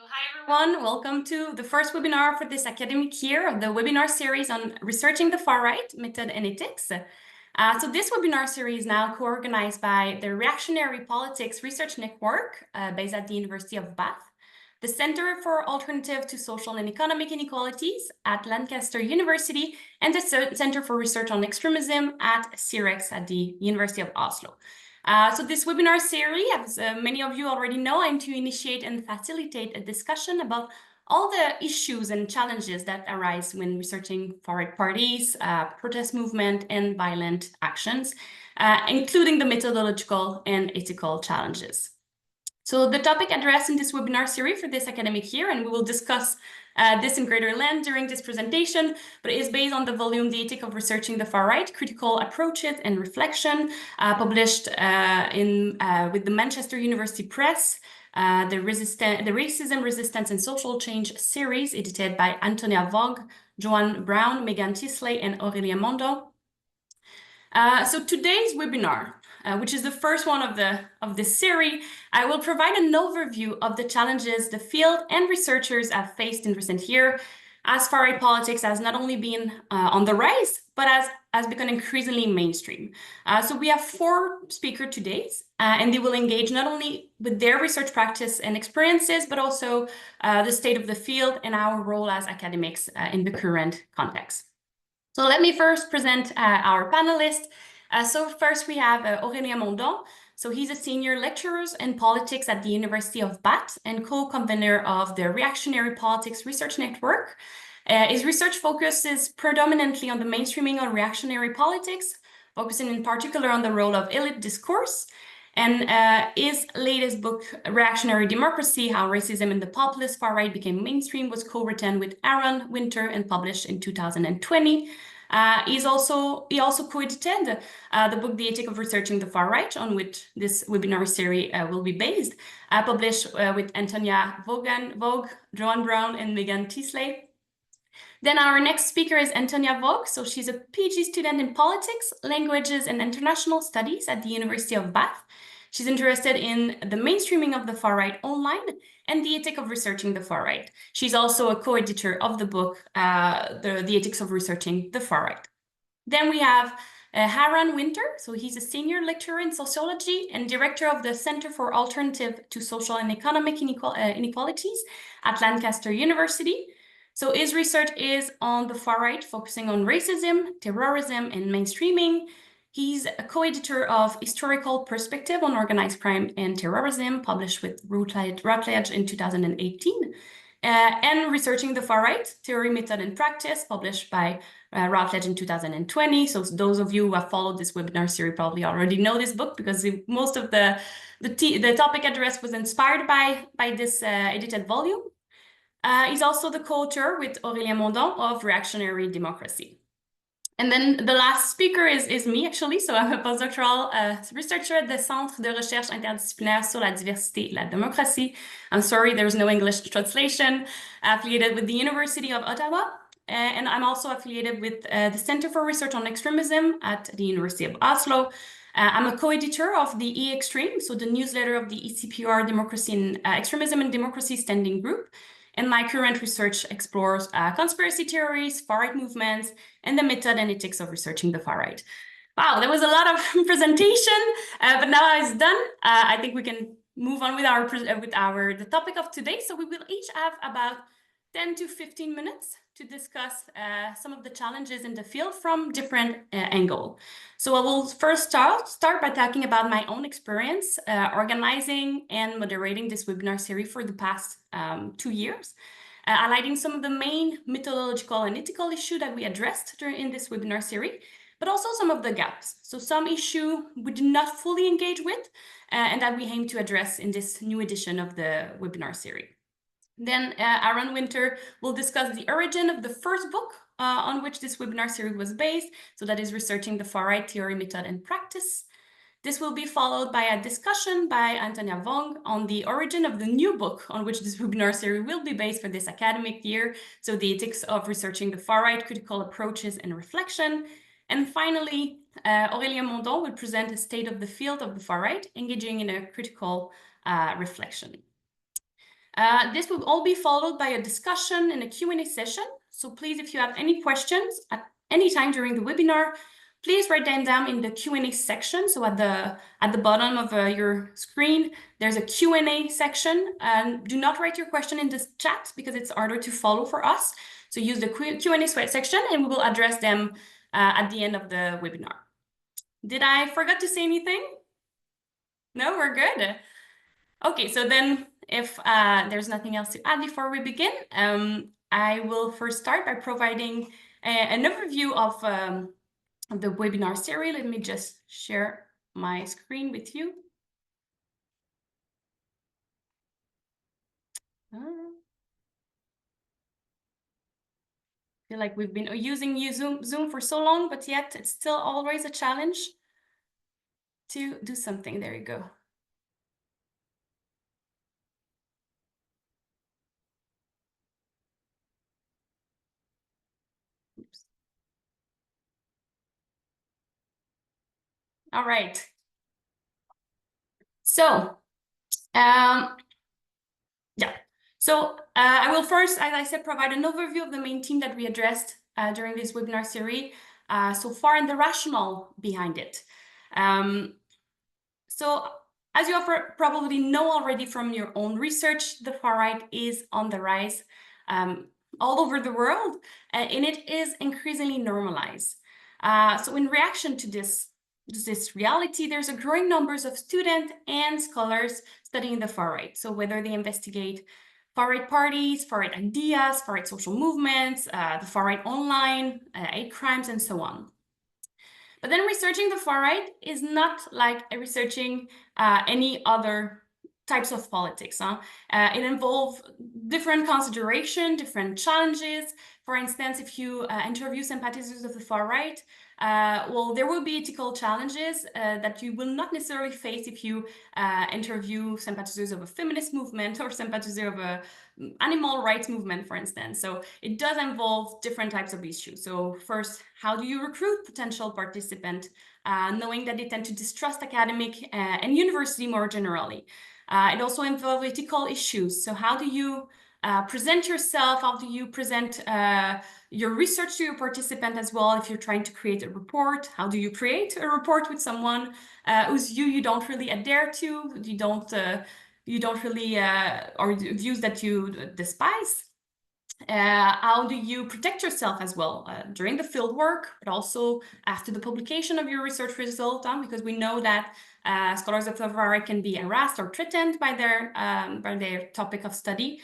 Hi everyone, welcome to the first webinar for this academic year of the webinar series on researching the far right, method and ethics. So this webinar series is now co-organized by the Reactionary Politics Research Network based at the University of Bath, the Center for Alternative to Social and Economic Inequalities at Lancaster University, and the Center for Research on Extremism at CIREX at the University of Oslo. So this webinar series, as many of you already know, aims to initiate and facilitate a discussion about all the issues and challenges that arise when researching far-right parties, protest movement, and violent actions, including the methodological and ethical challenges. So the topic addressed in this webinar series for this academic year, and we will discuss this in greater length during this presentation, but it is based on the volume The Ethic of Researching the Far Right, Critical Approaches and Reflection, published with the Manchester University Press, the Racism, Resistance and Social Change series, edited by Antonia Vaughan, Joan, Braune, Meghan, Tinsley, and Aurelien Mondon. So today's webinar, which is the first one of this series, I will provide an overview of the challenges the field and researchers have faced in recent years, as far-right politics has not only been on the rise, but has become increasingly mainstream. So we have 4 speakers today, and they will engage not only with their research practice and experiences, but also the state of the field and our role as academics in the current context. So let me first present our panelists. So first we have Aurelien Mondon. So he's a senior lecturer in politics at the University of Bath and co-convenor of the Reactionary Politics Research Network. His research focuses predominantly on the mainstreaming of reactionary politics, focusing in particular on the role of elite discourse. And his latest book, Reactionary Democracy, How Racism and the Populist Far Right Became Mainstream, was co-written with Aurelien Mondon and published in 2020. He also co-edited the book The Ethic of Researching the Far Right, on which this webinar series will be based, published with Antonia Vaughan, Joan, Braune, and Meghan Tinsley. Then our next speaker is Antonia Vaughan. So she's a PhD student in politics, languages, and international studies at the University of Bath. She's interested in the mainstreaming of the far right online and the ethic of researching the far right. She's also a co-editor of the book, The Ethics of Researching the Far Right. Then we have Aurelien Mondon. So he's a senior lecturer in sociology and director of the Center for Alternative to Social and Economic Inequalities at Lancaster University. So his research is on the far right, focusing on racism, terrorism, and mainstreaming. He's a co-editor of Historical Perspective on Organized Crime and Terrorism, published with Routledge in 2018, and Researching the Far Right, Theory, Method, and Practice, published by Routledge in 2020. So those of you who have followed this webinar series probably already know this book, because most of the topic address was inspired by this edited volume. He's also the co-author with Aurelien Mondon of Reactionary Democracy. And then the last speaker is me, actually. So I'm a postdoctoral researcher at the Centre de Recherche Interdisciplinaire sur la Diversité et la Démocratie. I'm sorry, there's no English translation. Affiliated with the University of Ottawa. And I'm also affiliated with the Center for Research on Extremism at the University of Oslo. I'm a co-editor of the E-Extreme, so the newsletter of the ECPR Democracy and Extremism and Democracy Standing Group. And my current research explores conspiracy theories, far-right movements, and the method and ethics of researching the far right. Wow, there was a lot of presentation, but now it's done. I think we can move on with the topic of today. So we will each have about 10 to 15 minutes to discuss some of the challenges in the field from different angles. So I will first start by talking about my own experience organizing and moderating this webinar series for the past 2 years, highlighting some of the main methodological and ethical issues that we addressed in this webinar series, but also some of the gaps. So some issue we did not fully engage with and that we aim to address in this new edition of the webinar series. Then Aurelien Mondon will discuss the origin of the first book on which this webinar series was based. So that is Researching the Far Right, Theory, Method, and Practice. This will be followed by a discussion by Antonia Vaughan on the origin of the new book on which this webinar series will be based for this academic year. So the ethics of researching the far right, critical approaches and reflection. And finally, Aurelien Mondon will present a state of the field of the far right, engaging in a critical reflection. This will all be followed by a discussion and a Q&A session. So please, if you have any questions at any time during the webinar, please write them down in the Q&A section. So at the bottom of your screen, there's a Q&A section. And do not write your question in the chat because it's harder to follow for us. So use the Q&A section and we will address them at the end of the webinar. Did I forget to say anything? No, we're good. Okay, so then if there's nothing else to add before we begin, I will first start by providing an overview of the webinar series. Let me just share my screen with you. I feel like we've been using Zoom for so long, but yet it's still always a challenge to do something. There you go. Oops. All right. So, yeah. So I will first, as I said, provide an overview of the main theme that we addressed during this webinar series so far and the rationale behind it. So as you probably know already from your own research, the far right is on the rise all over the world, and it is increasingly normalized. So in reaction to this reality, there's a growing numbers of students and scholars studying the far right. So whether they investigate far right parties, far right ideas, far right social movements, the far right online, hate crimes, and so on. But then researching the far right is not like researching any other types of politics. It involves different considerations, different challenges. For instance, if you interview sympathizers of the far right, well, there will be ethical challenges that you will not necessarily face if you interview sympathizers of a feminist movement or sympathizer of a animal rights movement, for instance. So it does involve different types of issues. So first, how do you recruit potential participants, knowing that they tend to distrust academic and university more generally? It also involves ethical issues. So how do you present yourself? How do you present your research to your participant as well? If you're trying to create a report, how do you create a report with someone whose view you don't really adhere to, you don't really, or views that you despise? How do you protect yourself as well during the field work, but also after the publication of your research result? Because we know that scholars of the far right can be harassed or threatened by their topic of study,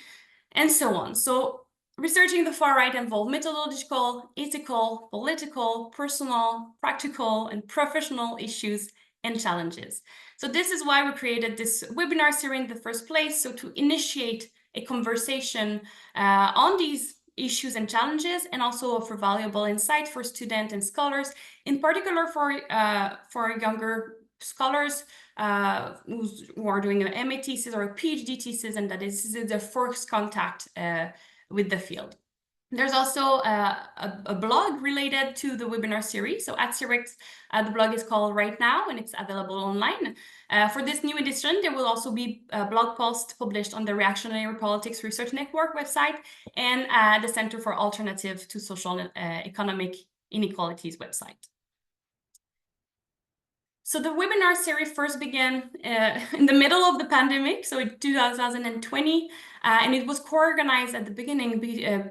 and so on. So researching the far right involves methodological, ethical, political, personal, practical, and professional issues and challenges. So this is why we created this webinar series in the first place, so to initiate a conversation on these issues and challenges, and also offer valuable insight for students and scholars, in particular for younger scholars who are doing an MA thesis or a PhD thesis, and that this is their first contact with the field. There's also a blog related to the webinar series. So at CRX, the blog is called Right Now, and it's available online. For this new edition, there will also be a blog post published on the Reactionary Politics Research Network website and the Center for Alternative to Social and Economic Inequalities website. So the webinar series first began in the middle of the pandemic, so in 2020, and it was co-organized at the beginning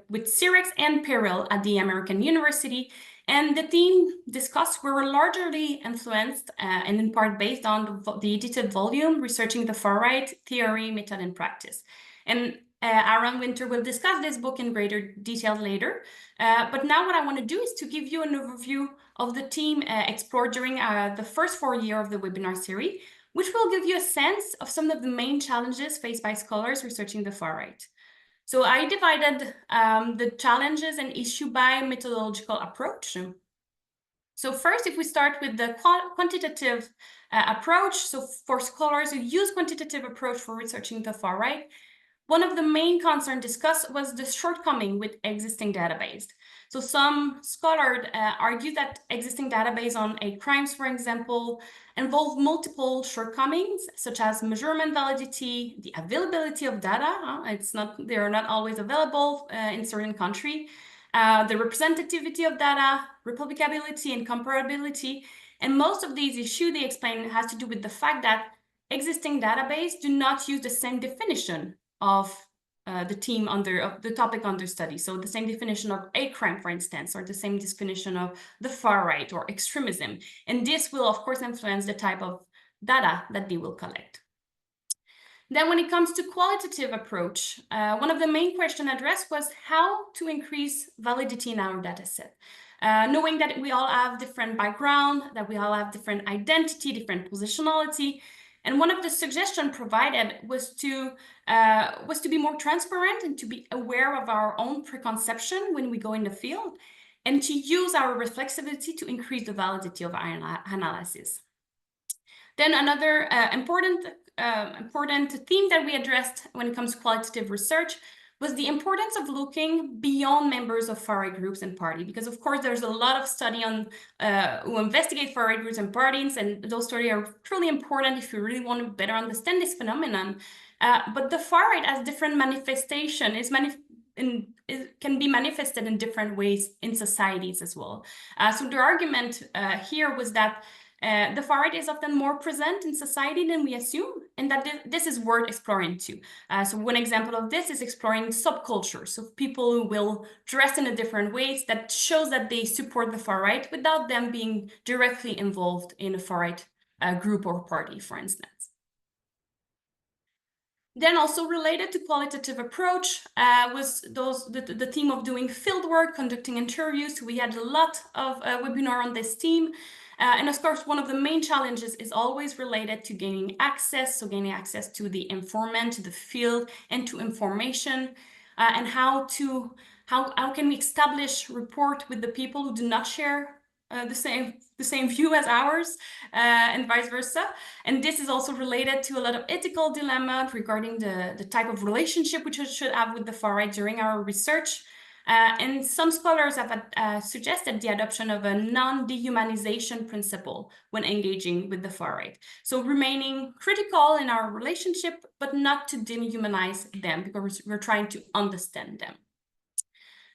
with CRX and Peril at the American University. And the theme discussed were largely influenced and in part based on the edited volume, Researching the Far Right, Theory, Method, and Practice. And Aaron Winter will discuss this book in greater detail later. But now what I want to do is to give you an overview of the theme explored during the first 4 years of the webinar series, which will give you a sense of some of the main challenges faced by scholars researching the far right. So I divided the challenges and issue by methodological approach. So first, if we start with the quantitative approach, so for scholars who use quantitative approach for researching the far right, one of the main concerns discussed was the shortcoming with existing database. So some scholars argue that existing database on hate crimes, for example, involve multiple shortcomings, such as measurement validity, the availability of data. They are not always available in certain countries. The representativity of data, replicability, and comparability. And most of these issues, they explain, has to do with the fact that existing database do not use the same definition of the topic under study. So the same definition of hate crime, for instance, or the same definition of the far right or extremism. And this will, of course, influence the type of data that they will collect. Then when it comes to qualitative approach, one of the main questions addressed was how to increase validity in our data set. Knowing that we all have different background, that we all have different identity, different positionality. And one of the suggestions provided was to be more transparent and to be aware of our own preconception when we go in the field, and to use our reflexivity to increase the validity of our analysis. Then another important theme that we addressed when it comes to qualitative research was the importance of looking beyond members of far-right groups and parties, because of course there's a lot of study on who investigate far-right groups and parties, and those studies are truly important if you really want to better understand this phenomenon. But the far-right has different manifestation, can be manifested in different ways in societies as well. So the argument here was that the far-right is often more present in society than we assume, and that this is worth exploring too. So one example of this is exploring subcultures, so people who will dress in a different ways that shows that they support the far-right without them being directly involved in a far-right group or party, for instance. Then also related to qualitative approach was the theme of doing field work, conducting interviews. We had a lot of webinar on this theme. And of course, one of the main challenges is always related to gaining access. So gaining access to the informant, to the field, and to information, and how can we establish rapport with the people who do not share the same view as ours, and vice versa. And this is also related to a lot of ethical dilemma regarding the type of relationship which we should have with the far-right during our research. And some scholars have suggested the adoption of a non-dehumanization principle when engaging with the far-right. So remaining critical in our relationship, but not to dehumanize them, because we're trying to understand them.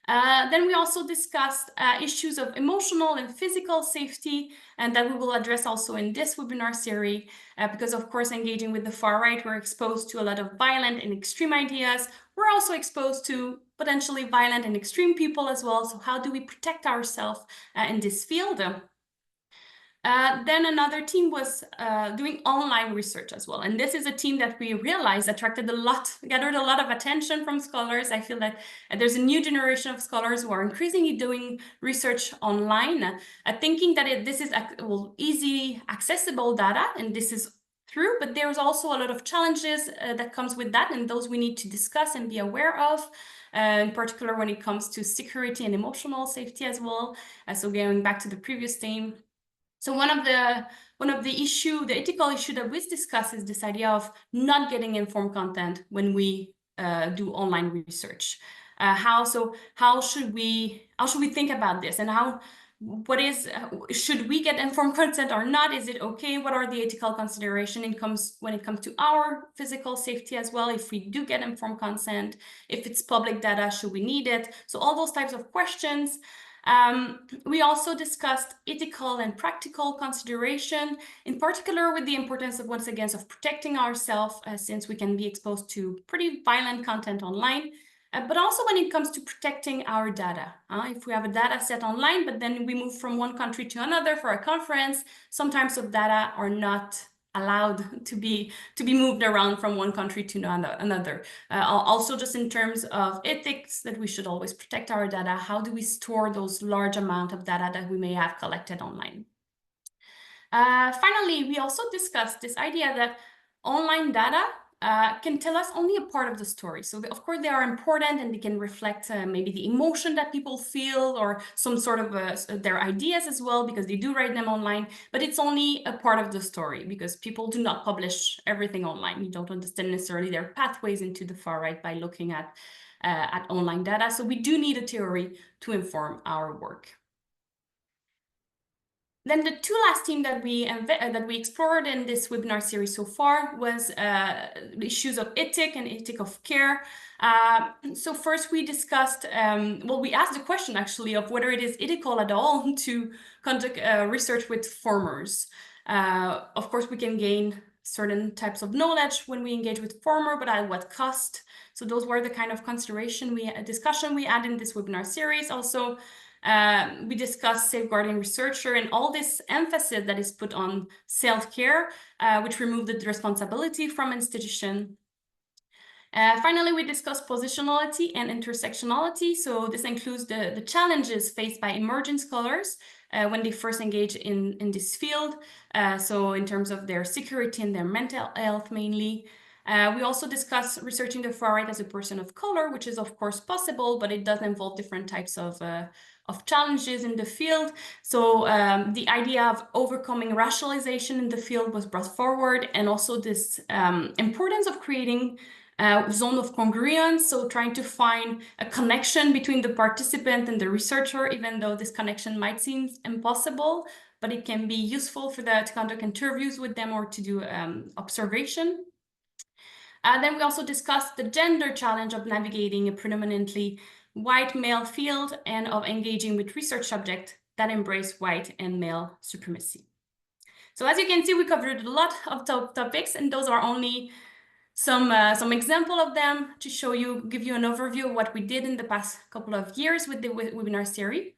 Then we also discussed issues of emotional and physical safety, and that we will address also in this webinar series, because of course, engaging with the far right, we're exposed to a lot of violent and extreme ideas. We're also exposed to potentially violent and extreme people as well. So how do we protect ourselves in this field? Then another team was doing online research as well. And this is a team that we realized gathered a lot of attention from scholars. I feel that there's a new generation of scholars who are increasingly doing research online, thinking that this is easy, accessible data, and this is true, but there's also a lot of challenges that comes with that, and those we need to discuss and be aware of. In particular, when it comes to security and emotional safety as well. So going back to the previous theme. So one of the ethical issue that we discuss is this idea of not getting informed content when we do online research. How should we think about this, and should we get informed consent or not? Is it okay? What are the ethical considerations when it comes to our physical safety as well? If we do get informed consent, if it's public data, should we need it? So all those types of questions. We also discussed ethical and practical consideration, in particular with the importance of, once again, of protecting ourselves, since we can be exposed to pretty violent content online, but also when it comes to protecting our data. If we have a data set online, but then we move from one country to another for a conference, sometimes of data are not allowed to be moved around from one country to another. Also, just in terms of ethics, that we should always protect our data. How do we store those large amount of data that we may have collected online? Finally, we also discussed this idea that online data can tell us only a part of the story. So of course they are important and they can reflect maybe the emotion that people feel or some sort of their ideas as well, because they do write them online, but it's only a part of the story because people do not publish everything online. You don't understand necessarily their pathways into the far right by looking at online data. So we do need a theory to inform our work. Then the two last themes that we explored in this webinar series so far was the issues of ethic and ethic of care. So first we discussed, we asked the question actually of whether it is ethical at all to conduct research with farmers. Of course, we can gain certain types of knowledge when we engage with farmer, but at what cost? So those were the kind of discussion we had in this webinar series. Also, we discussed safeguarding researcher and all this emphasis that is put on self-care, which removed the responsibility from institution. Finally, we discussed positionality and intersectionality. So this includes the challenges faced by emerging scholars when they first engage in this field. So in terms of their security and their mental health mainly. We also discussed researching the far right as a person of color, which is of course possible, but it does involve different types of challenges in the field. So the idea of overcoming racialization in the field was brought forward, and also this importance of creating zone of congruence, so trying to find a connection between the participant and the researcher, even though this connection might seem impossible, but it can be useful for to conduct interviews with them or to do observation. Then we also discussed the gender challenge of navigating a predominantly white male field and of engaging with research subjects that embrace white and male supremacy. So as you can see, we covered a lot of topics, and those are only some example of them to give you an overview of what we did in the past couple of years with the webinar series.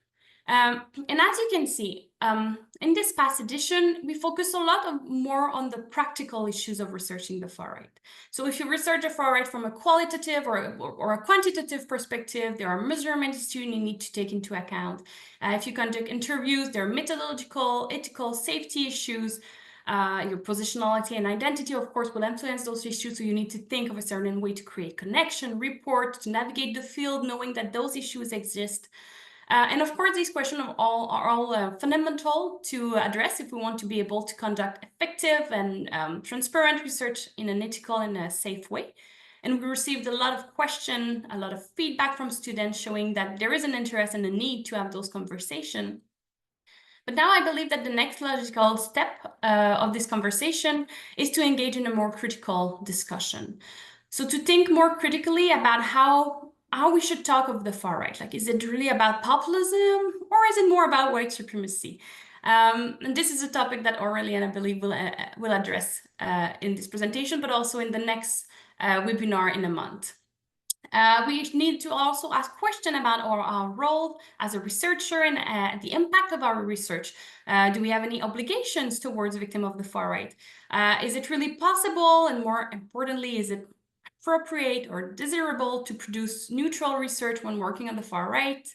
And as you can see, in this past edition, we focus a lot more on the practical issues of researching the far right. So if you research the far right from a qualitative or a quantitative perspective, there are measurements you need to take into account. If you conduct interviews, there are methodological, ethical, safety issues. Your positionality and identity, of course, will influence those issues. So you need to think of a certain way to create connection, report, to navigate the field, knowing that those issues exist. And of course, these questions are all fundamental to address if we want to be able to conduct effective and transparent research in an ethical and a safe way. And we received a lot of questions, a lot of feedback from students showing that there is an interest and a need to have those conversations. But now I believe that the next logical step of this conversation is to engage in a more critical discussion. So to think more critically about how we should talk of the far right. Like, is it really about populism, or is it more about white supremacy? And this is a topic that Aurelien, I believe, will address in this presentation, but also in the next webinar in a month. We need to also ask questions about our role as a researcher and the impact of our research. Do we have any obligations towards victims of the far right? Is it really possible, and more importantly, is it appropriate or desirable to produce neutral research when working on the far right?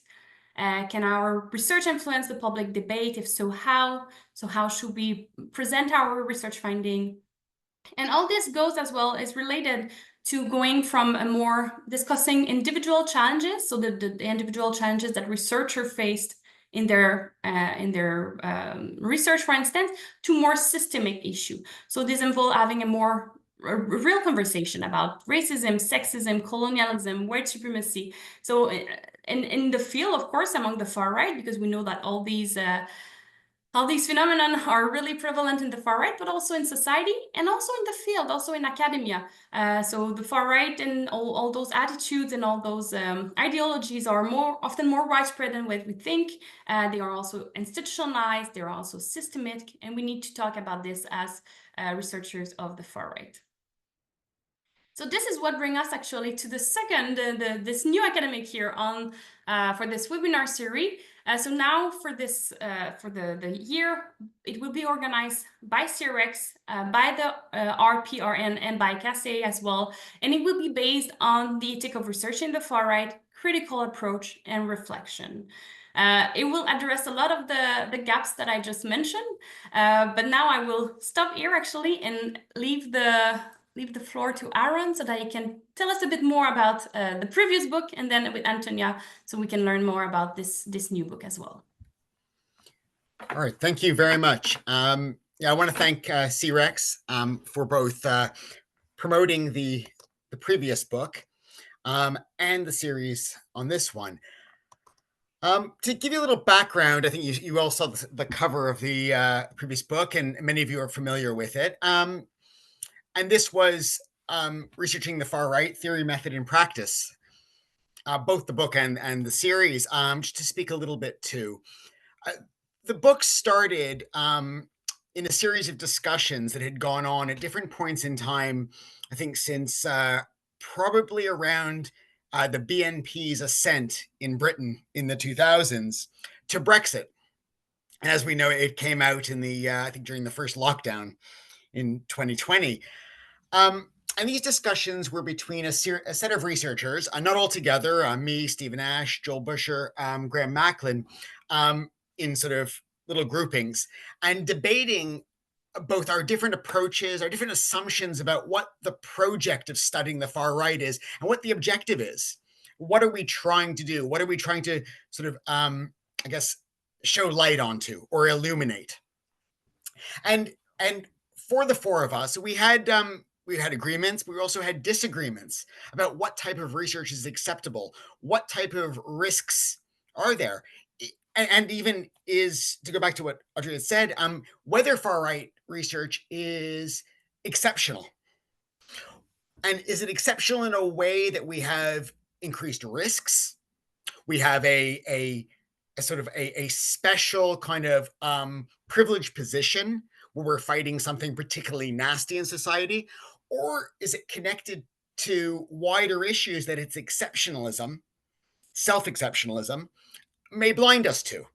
Can our research influence the public debate? If so, how? So how should we present our research finding? And all this goes as well is related to going from a more discussing individual challenges, so the individual challenges that researchers faced in their research, for instance, to more systemic issue. So this involves having a real conversation about racism, sexism, colonialism, white supremacy. So in the field, of course, among the far right, because we know that all these phenomena are really prevalent in the far right, but also in society and also in the field, also in academia. So the far right and all those attitudes and all those ideologies are often more widespread than what we think. They are also institutionalized, they are also systemic, and we need to talk about this as researchers of the far right. So this is what brings us actually to the second, this new academic year on for this webinar series. So now for this for the year, it will be organized by CRX, by the RPRN, and by CASE as well, and it will be based on the ethic of research in the far right, critical approach, and reflection. It will address a lot of the gaps that I just mentioned, but now I will stop here actually and leave the leave the floor to Aaron so that he can tell us a bit more about the previous book, and then with Antonia, so we can learn more about this new book as well. All right, thank you very much. Yeah, I want to thank C-Rex for both promoting the previous book and the series on this one. To give you a little background, I think you all saw the cover of the previous book, and many of you are familiar with it. And this was researching the far right theory, method, and practice, both the book and the series. Just to speak a little bit to. The book started in a series of discussions that had gone on at different points in time, I think since probably around the BNP's ascent in Britain in the 2000s to Brexit. And as we know, it came out in the, I think during the first lockdown in 2020. And these discussions were between a set of researchers, not all together, me, Stephen Ash, Joel Busher, Graham Macklin, in sort of little groupings, and debating both our different approaches, our different assumptions about what the project of studying the far right is and what the objective is. What are we trying to do? What are we trying to sort of, I guess, show light onto or illuminate? And for the four of us, we had agreements, but we also had disagreements about what type of research is acceptable, what type of risks are there, and even is, to go back to what Audrey had said, whether far right research is exceptional. And is it exceptional in a way that we have increased risks? We have a sort of a special kind of privileged position where we're fighting something particularly nasty in society? Or is it connected to wider issues that its exceptionalism, self-exceptionalism, may blind us to?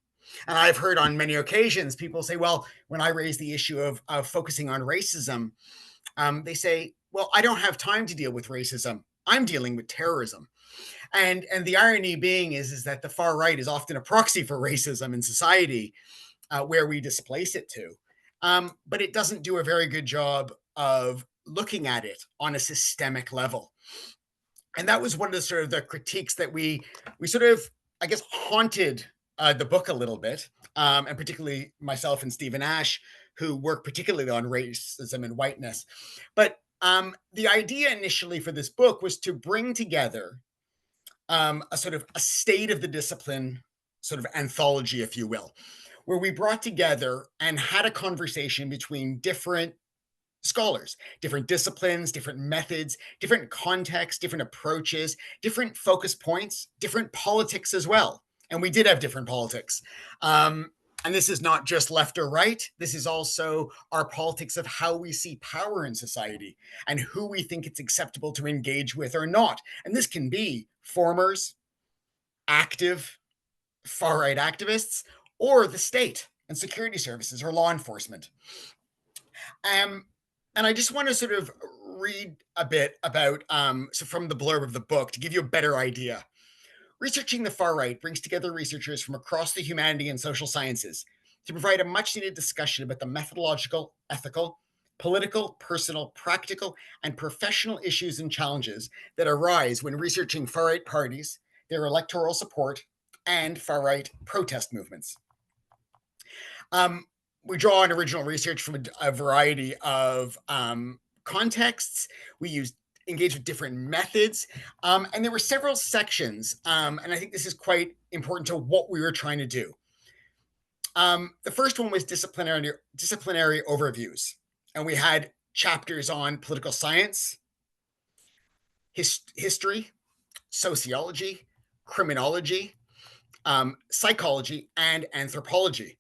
And I've heard on many occasions people say, well, when I raise the issue of focusing on racism, they say, well, I don't have time to deal with racism. I'm dealing with terrorism. And the irony being is that the far right is often a proxy for racism in society, where we displace it to. But it doesn't do a very good job of looking at it on a systemic level. And that was one of the sort of the critiques that we sort of, I guess, haunted the book a little bit, and particularly myself and Stephen Ash, who work particularly on racism and whiteness. But the idea initially for this book was to bring together a sort of a state of the discipline sort of anthology, if you will, where we brought together and had a conversation between different scholars, different disciplines, different methods, different contexts, different approaches, different focus points, different politics as well. And we did have different politics. And this is not just left or right. This is also our politics of how we see power in society and who we think it's acceptable to engage with or not. And this can be formers, active, far-right activists, or the state and security services or law enforcement. And I just want to sort of read a bit about, so from the blurb of the book to give you a better idea. Researching the far right brings together researchers from across the humanity and social sciences to provide a much-needed discussion about the methodological, ethical, political, personal, practical, and professional issues and challenges that arise when researching far-right parties, their electoral support, and far-right protest movements. We draw on original research from a variety of contexts. We engage with different methods. And there were several sections, and I think this is quite important to what we were trying to do. The first one was disciplinary overviews. And we had chapters on political science, history, sociology, criminology, psychology, and anthropology.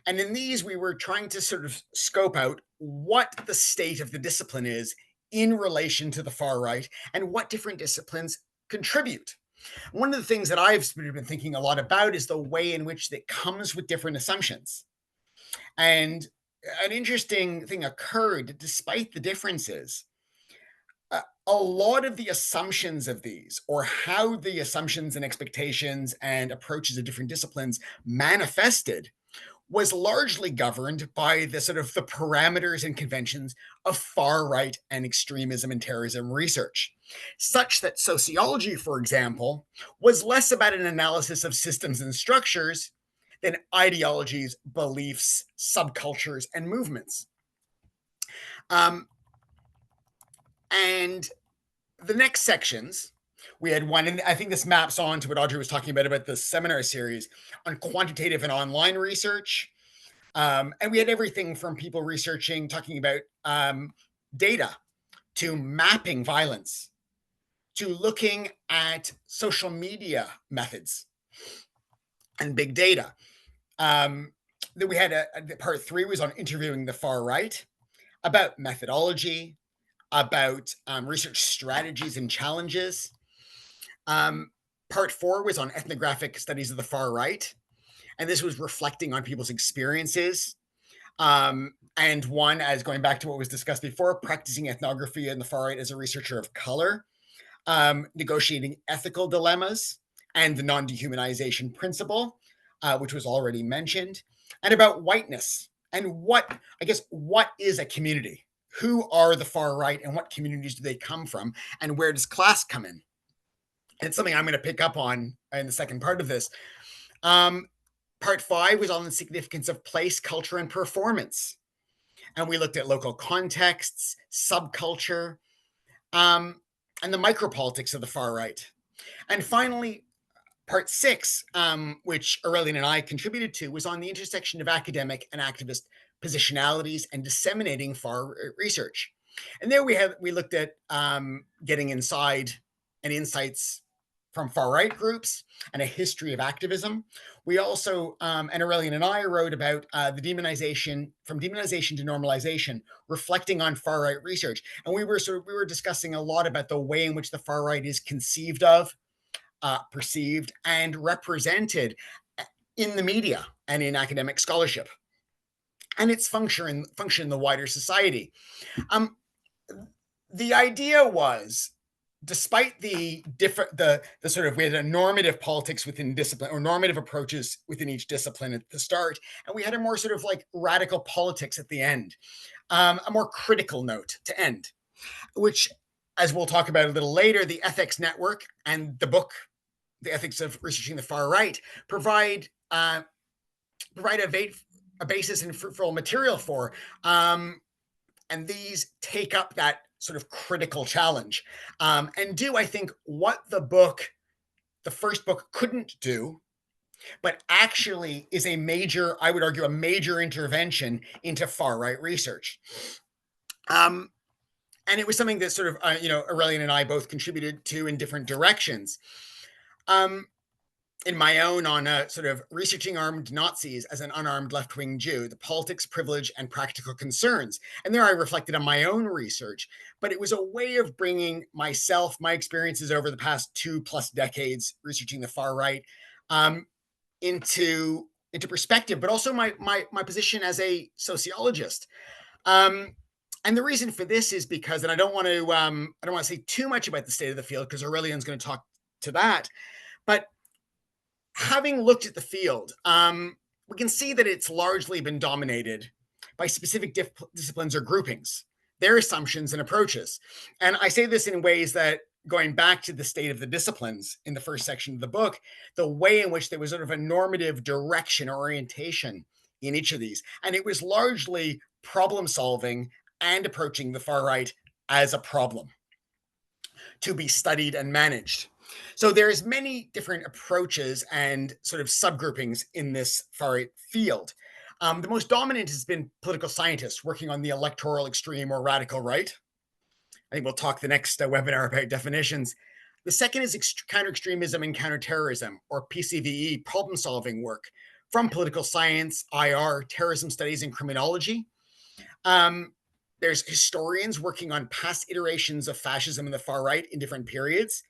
And in these, we were trying to sort of scope out what the state of the discipline is in relation to the far right and what different disciplines contribute. One of the things that I've been thinking a lot about is the way in which it comes with different assumptions. And an interesting thing occurred despite the differences. A lot of the assumptions of these, or how the assumptions and expectations and approaches of different disciplines manifested, was largely governed by the sort of the parameters and conventions of far right and extremism and terrorism research, such that sociology, for example, was less about an analysis of systems and structures than ideologies, beliefs, subcultures, and movements. And the next sections, we had one, and I think this maps on to what Audrey was talking about the seminar series on quantitative and online research. And we had everything from people researching, talking about data, to mapping violence, to looking at social media methods and big data. Then we had part 3 was on interviewing the far right, about methodology, about research strategies and challenges. Part 4 was on ethnographic studies of the far right, and this was reflecting on people's experiences. And one, as going back to what was discussed before, practicing ethnography in the far right as a researcher of color, negotiating ethical dilemmas, and the non-dehumanization principle, which was already mentioned, and about whiteness and what is a community? Who are the far right and what communities do they come from? And where does class come in? And it's something I'm going to pick up on in the second part of this. Part 5 was on the significance of place, culture, and performance. And we looked at local contexts, subculture, and the micropolitics of the far right. And finally, part 6, which Aurelien and I contributed to, was on the intersection of academic and activist positionalities and disseminating far research. And there we looked at getting inside and insights from far right groups and a history of activism. We also, and Aurelien and I wrote about the demonization, from demonization to normalization, reflecting on far right research. And we were discussing a lot about the way in which the far right is conceived of, perceived, and represented in the media and in academic scholarship, and its function in the wider society. The idea was, despite the sort of, we had a normative politics within discipline, or normative approaches within each discipline at the start, and we had a more sort of like radical politics at the end, a more critical note to end, which, as we'll talk about a little later, the Ethics Network and the book, The Ethics of Researching the Far Right, provide a basis and fruitful material for. And these take up that sort of critical challenge, and do, I think, what the first book couldn't do, but actually is I would argue, a major intervention into far right research. And it was something that sort of, Aurelien and I both contributed to in different directions. In my own, on sort of researching armed Nazis as an unarmed left-wing Jew, the politics, privilege, and practical concerns. And there I reflected on my own research, but it was a way of bringing my experiences over the past 2+ decades researching the far right, into perspective, but also my position as a sociologist. And the reason for this is because, and I don't want to say too much about the state of the field, because Aurelien's going to talk to that, but having looked at the field, we can see that it's largely been dominated by specific disciplines or groupings, their assumptions and approaches. And I say this in ways that, going back to the state of the disciplines in the first section of the book, the way in which there was sort of a normative direction or orientation in each of these. And it was largely problem solving and approaching the far right as a problem to be studied and managed. So there's many different approaches and sort of subgroupings in this far right field. The most dominant has been political scientists working on the electoral extreme or radical right. I think we'll talk the next webinar about definitions. The second is counter-extremism and counterterrorism, or PCVE, problem-solving work from political science, IR, terrorism studies, and criminology. There's historians working on past iterations of fascism and the far right in different periods,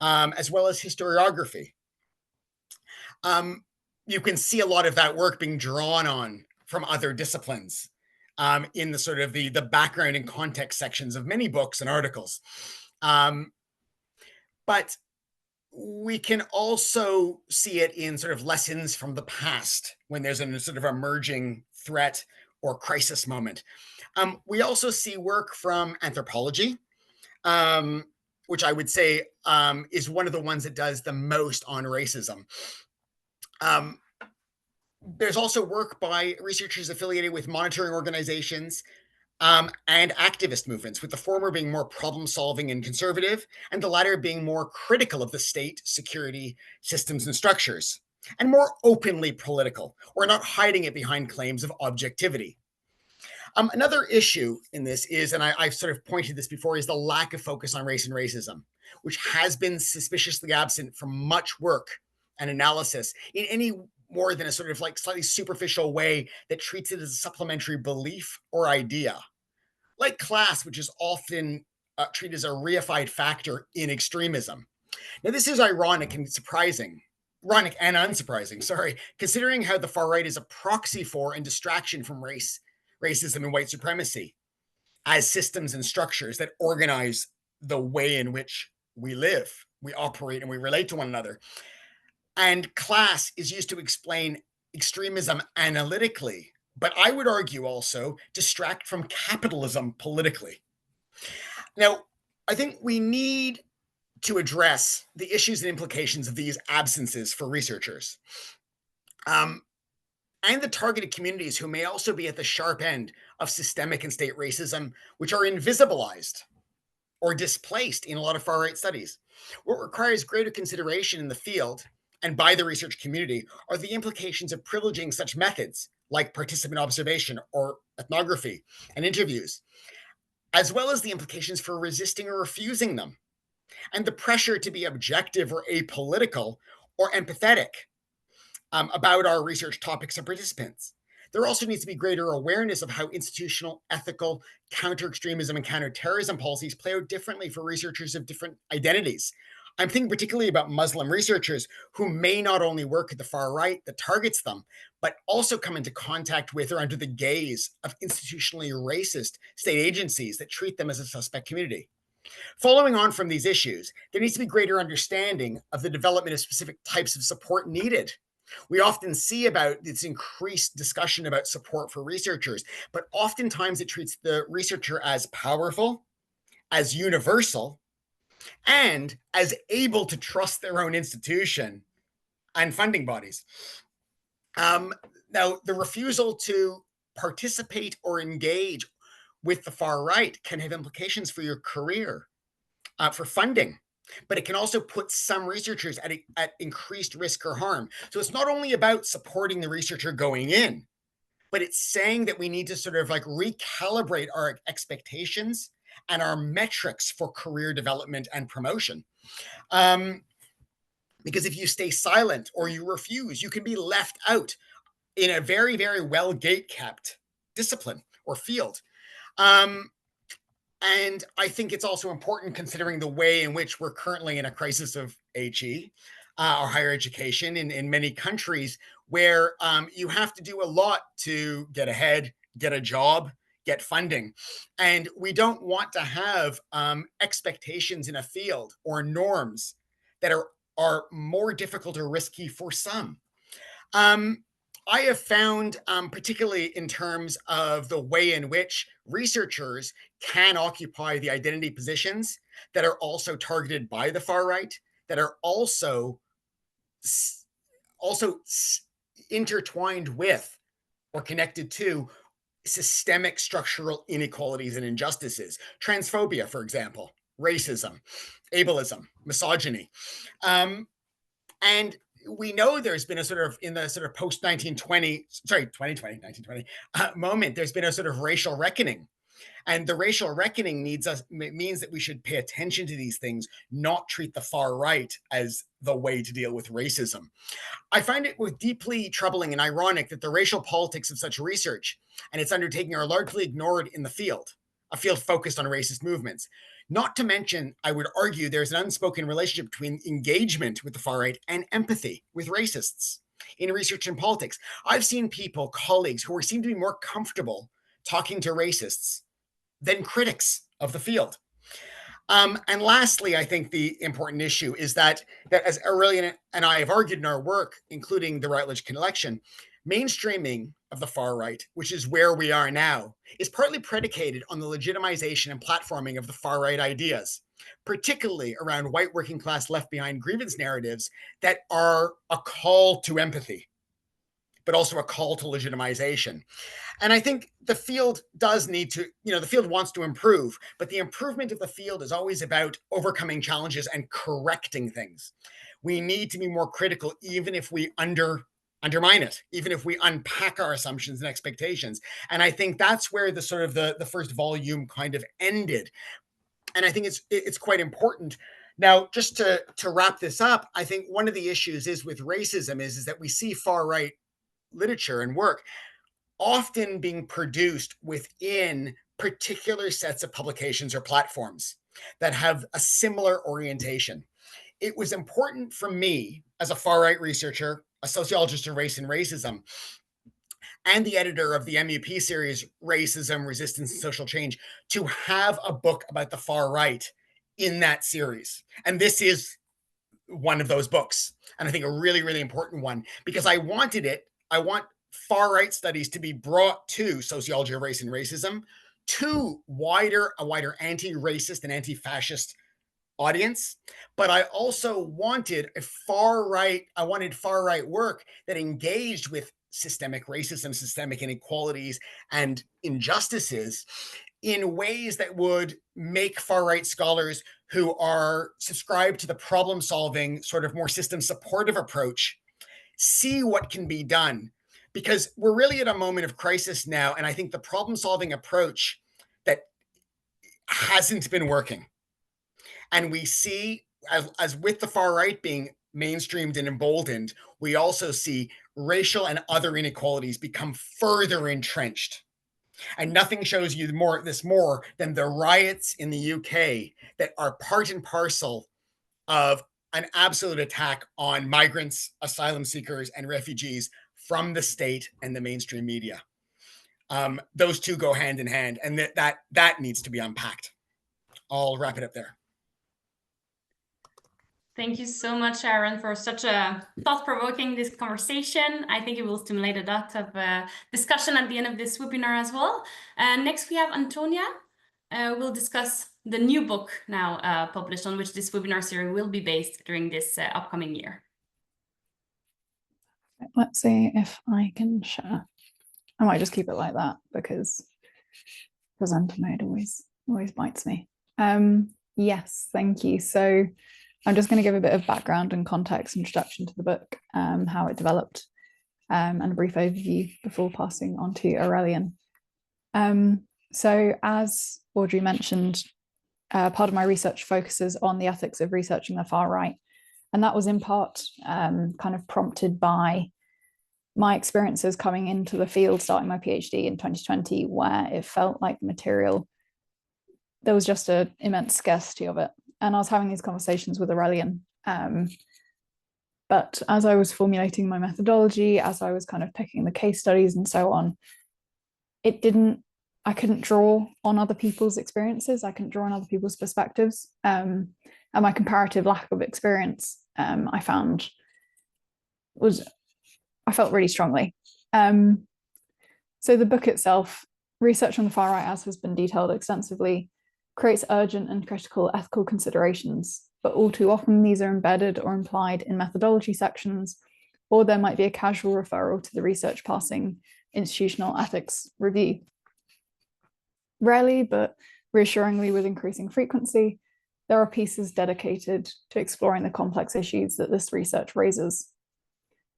as well as historiography. You can see a lot of that work being drawn on from other disciplines in the sort of the background and context sections of many books and articles. But we can also see it in sort of lessons from the past when there's a sort of emerging threat or crisis moment. We also see work from anthropology, which I would say is one of the ones that does the most on racism. There's also work by researchers affiliated with monitoring organizations and activist movements, with the former being more problem solving and conservative, and the latter being more critical of the state, security, systems, and structures, and more openly political, or not hiding it behind claims of objectivity. Another issue in this is, and I've sort of pointed this before, is the lack of focus on race and racism, which has been suspiciously absent from much work and analysis in any more than a sort of like slightly superficial way that treats it as a supplementary belief or idea. Like class, which is often treated as a reified factor in extremism. Now, this is ironic and unsurprising, sorry, considering how the far right is a proxy for and distraction from racism, and white supremacy as systems and structures that organize the way in which we live, we operate, and we relate to one another. And class is used to explain extremism analytically, but I would argue also distract from capitalism politically. Now, I think we need to address the issues and implications of these absences for researchers, and the targeted communities who may also be at the sharp end of systemic and state racism, which are invisibilized or displaced in a lot of far right studies. What requires greater consideration in the field and by the research community are the implications of privileging such methods like participant observation or ethnography and interviews, as well as the implications for resisting or refusing them, and the pressure to be objective or apolitical or empathetic about our research topics and participants. There also needs to be greater awareness of how institutional, ethical, counter-extremism and counter-terrorism policies play out differently for researchers of different identities. I'm thinking particularly about Muslim researchers who may not only work at the far right that targets them, but also come into contact with or under the gaze of institutionally racist state agencies that treat them as a suspect community. Following on from these issues, there needs to be greater understanding of the development of specific types of support needed. We often see about this increased discussion about support for researchers, but oftentimes it treats the researcher as powerful, as universal, and as able to trust their own institution and funding bodies. Now, the refusal to participate or engage with the far right can have implications for your career, for funding, but it can also put some researchers at increased risk or harm. So it's not only about supporting the researcher going in, but it's saying that we need to sort of like recalibrate our expectations and our metrics for career development and promotion. Because if you stay silent or you refuse, you can be left out in a very, very well gate-kept discipline or field. And I think it's also important considering the way in which we're currently in a crisis of HE, or higher education in many countries, where you have to do a lot to get ahead, get a job, get funding. And we don't want to have expectations in a field or norms that are more difficult or risky for some. I have found, particularly in terms of the way in which researchers can occupy the identity positions that are also targeted by the far right, that are also intertwined with or connected to systemic structural inequalities and injustices. Transphobia, for example, racism, ableism, misogyny. And we know there's been a sort of, in the sort of post 1920 moment, there's been a sort of racial reckoning. And the racial reckoning means that we should pay attention to these things, not treat the far right as the way to deal with racism. I find it deeply troubling and ironic that the racial politics of such research and its undertaking are largely ignored in the field, a field focused on racist movements. Not to mention, I would argue there's an unspoken relationship between engagement with the far right and empathy with racists in research and politics. I've seen people, colleagues, who seem to be more comfortable talking to racists than critics of the field. And lastly, I think the important issue is that as Aurelien and I have argued in our work, including the Routledge collection, mainstreaming of the far right, which is where we are now, is partly predicated on the legitimization and platforming of the far right ideas, particularly around white working class left behind grievance narratives that are a call to empathy, but also a call to legitimization. And I think the field does need to, the field wants to improve, but the improvement of the field is always about overcoming challenges and correcting things. We need to be more critical, even if we undermine it, even if we unpack our assumptions and expectations. And I think that's where the sort of the first volume kind of ended. And I think it's quite important. Now, just to wrap this up, I think one of the issues is with racism is that we see far right literature and work often being produced within particular sets of publications or platforms that have a similar orientation. It was important for me as a far right researcher, a sociologist of race and racism, and the editor of the MUP series, Racism, Resistance, and Social Change, to have a book about the far right in that series. And this is one of those books. And I think a really, really important one, because I want far right studies to be brought to sociology of race and racism, to a wider anti-racist and anti-fascist audience. But I also wanted far right work that engaged with systemic racism, systemic inequalities, and injustices in ways that would make far right scholars who are subscribed to the problem solving, sort of more system supportive approach, see what can be done. Because we're really at a moment of crisis now. And I think the problem solving approach that hasn't been working. And we see, as with the far right being mainstreamed and emboldened, we also see racial and other inequalities become further entrenched. And nothing shows you more than the riots in the UK that are part and parcel of an absolute attack on migrants, asylum seekers, and refugees from the state and the mainstream media. Those two go hand in hand, and that needs to be unpacked. I'll wrap it up there. Thank you so much, Aaron, for such a thought-provoking this conversation. I think it will stimulate a lot of discussion at the end of this webinar as well. Next, we have Antonia. We'll discuss the new book now published on which this webinar series will be based during this upcoming year. Let's see if I can share. I might just keep it like that because presenter mode always bites me. Yes, thank you. So I'm just going to give a bit of background and context introduction to the book, how it developed, and a brief overview before passing on to Aurelien. So as Audrey mentioned, part of my research focuses on the ethics of researching the far right. And that was in part kind of prompted by my experiences coming into the field, starting my PhD in 2020, where it felt like the material, there was just an immense scarcity of it. And I was having these conversations with Aurelien. But as I was formulating my methodology, as I was kind of picking the case studies and so on, I couldn't draw on other people's experiences. I couldn't draw on other people's perspectives. And my comparative lack of experience, I felt really strongly. So the book itself, research on the far right, as has been detailed extensively, creates urgent and critical ethical considerations, but all too often these are embedded or implied in methodology sections, or there might be a casual referral to the research passing institutional ethics review. Rarely, but reassuringly with increasing frequency, there are pieces dedicated to exploring the complex issues that this research raises.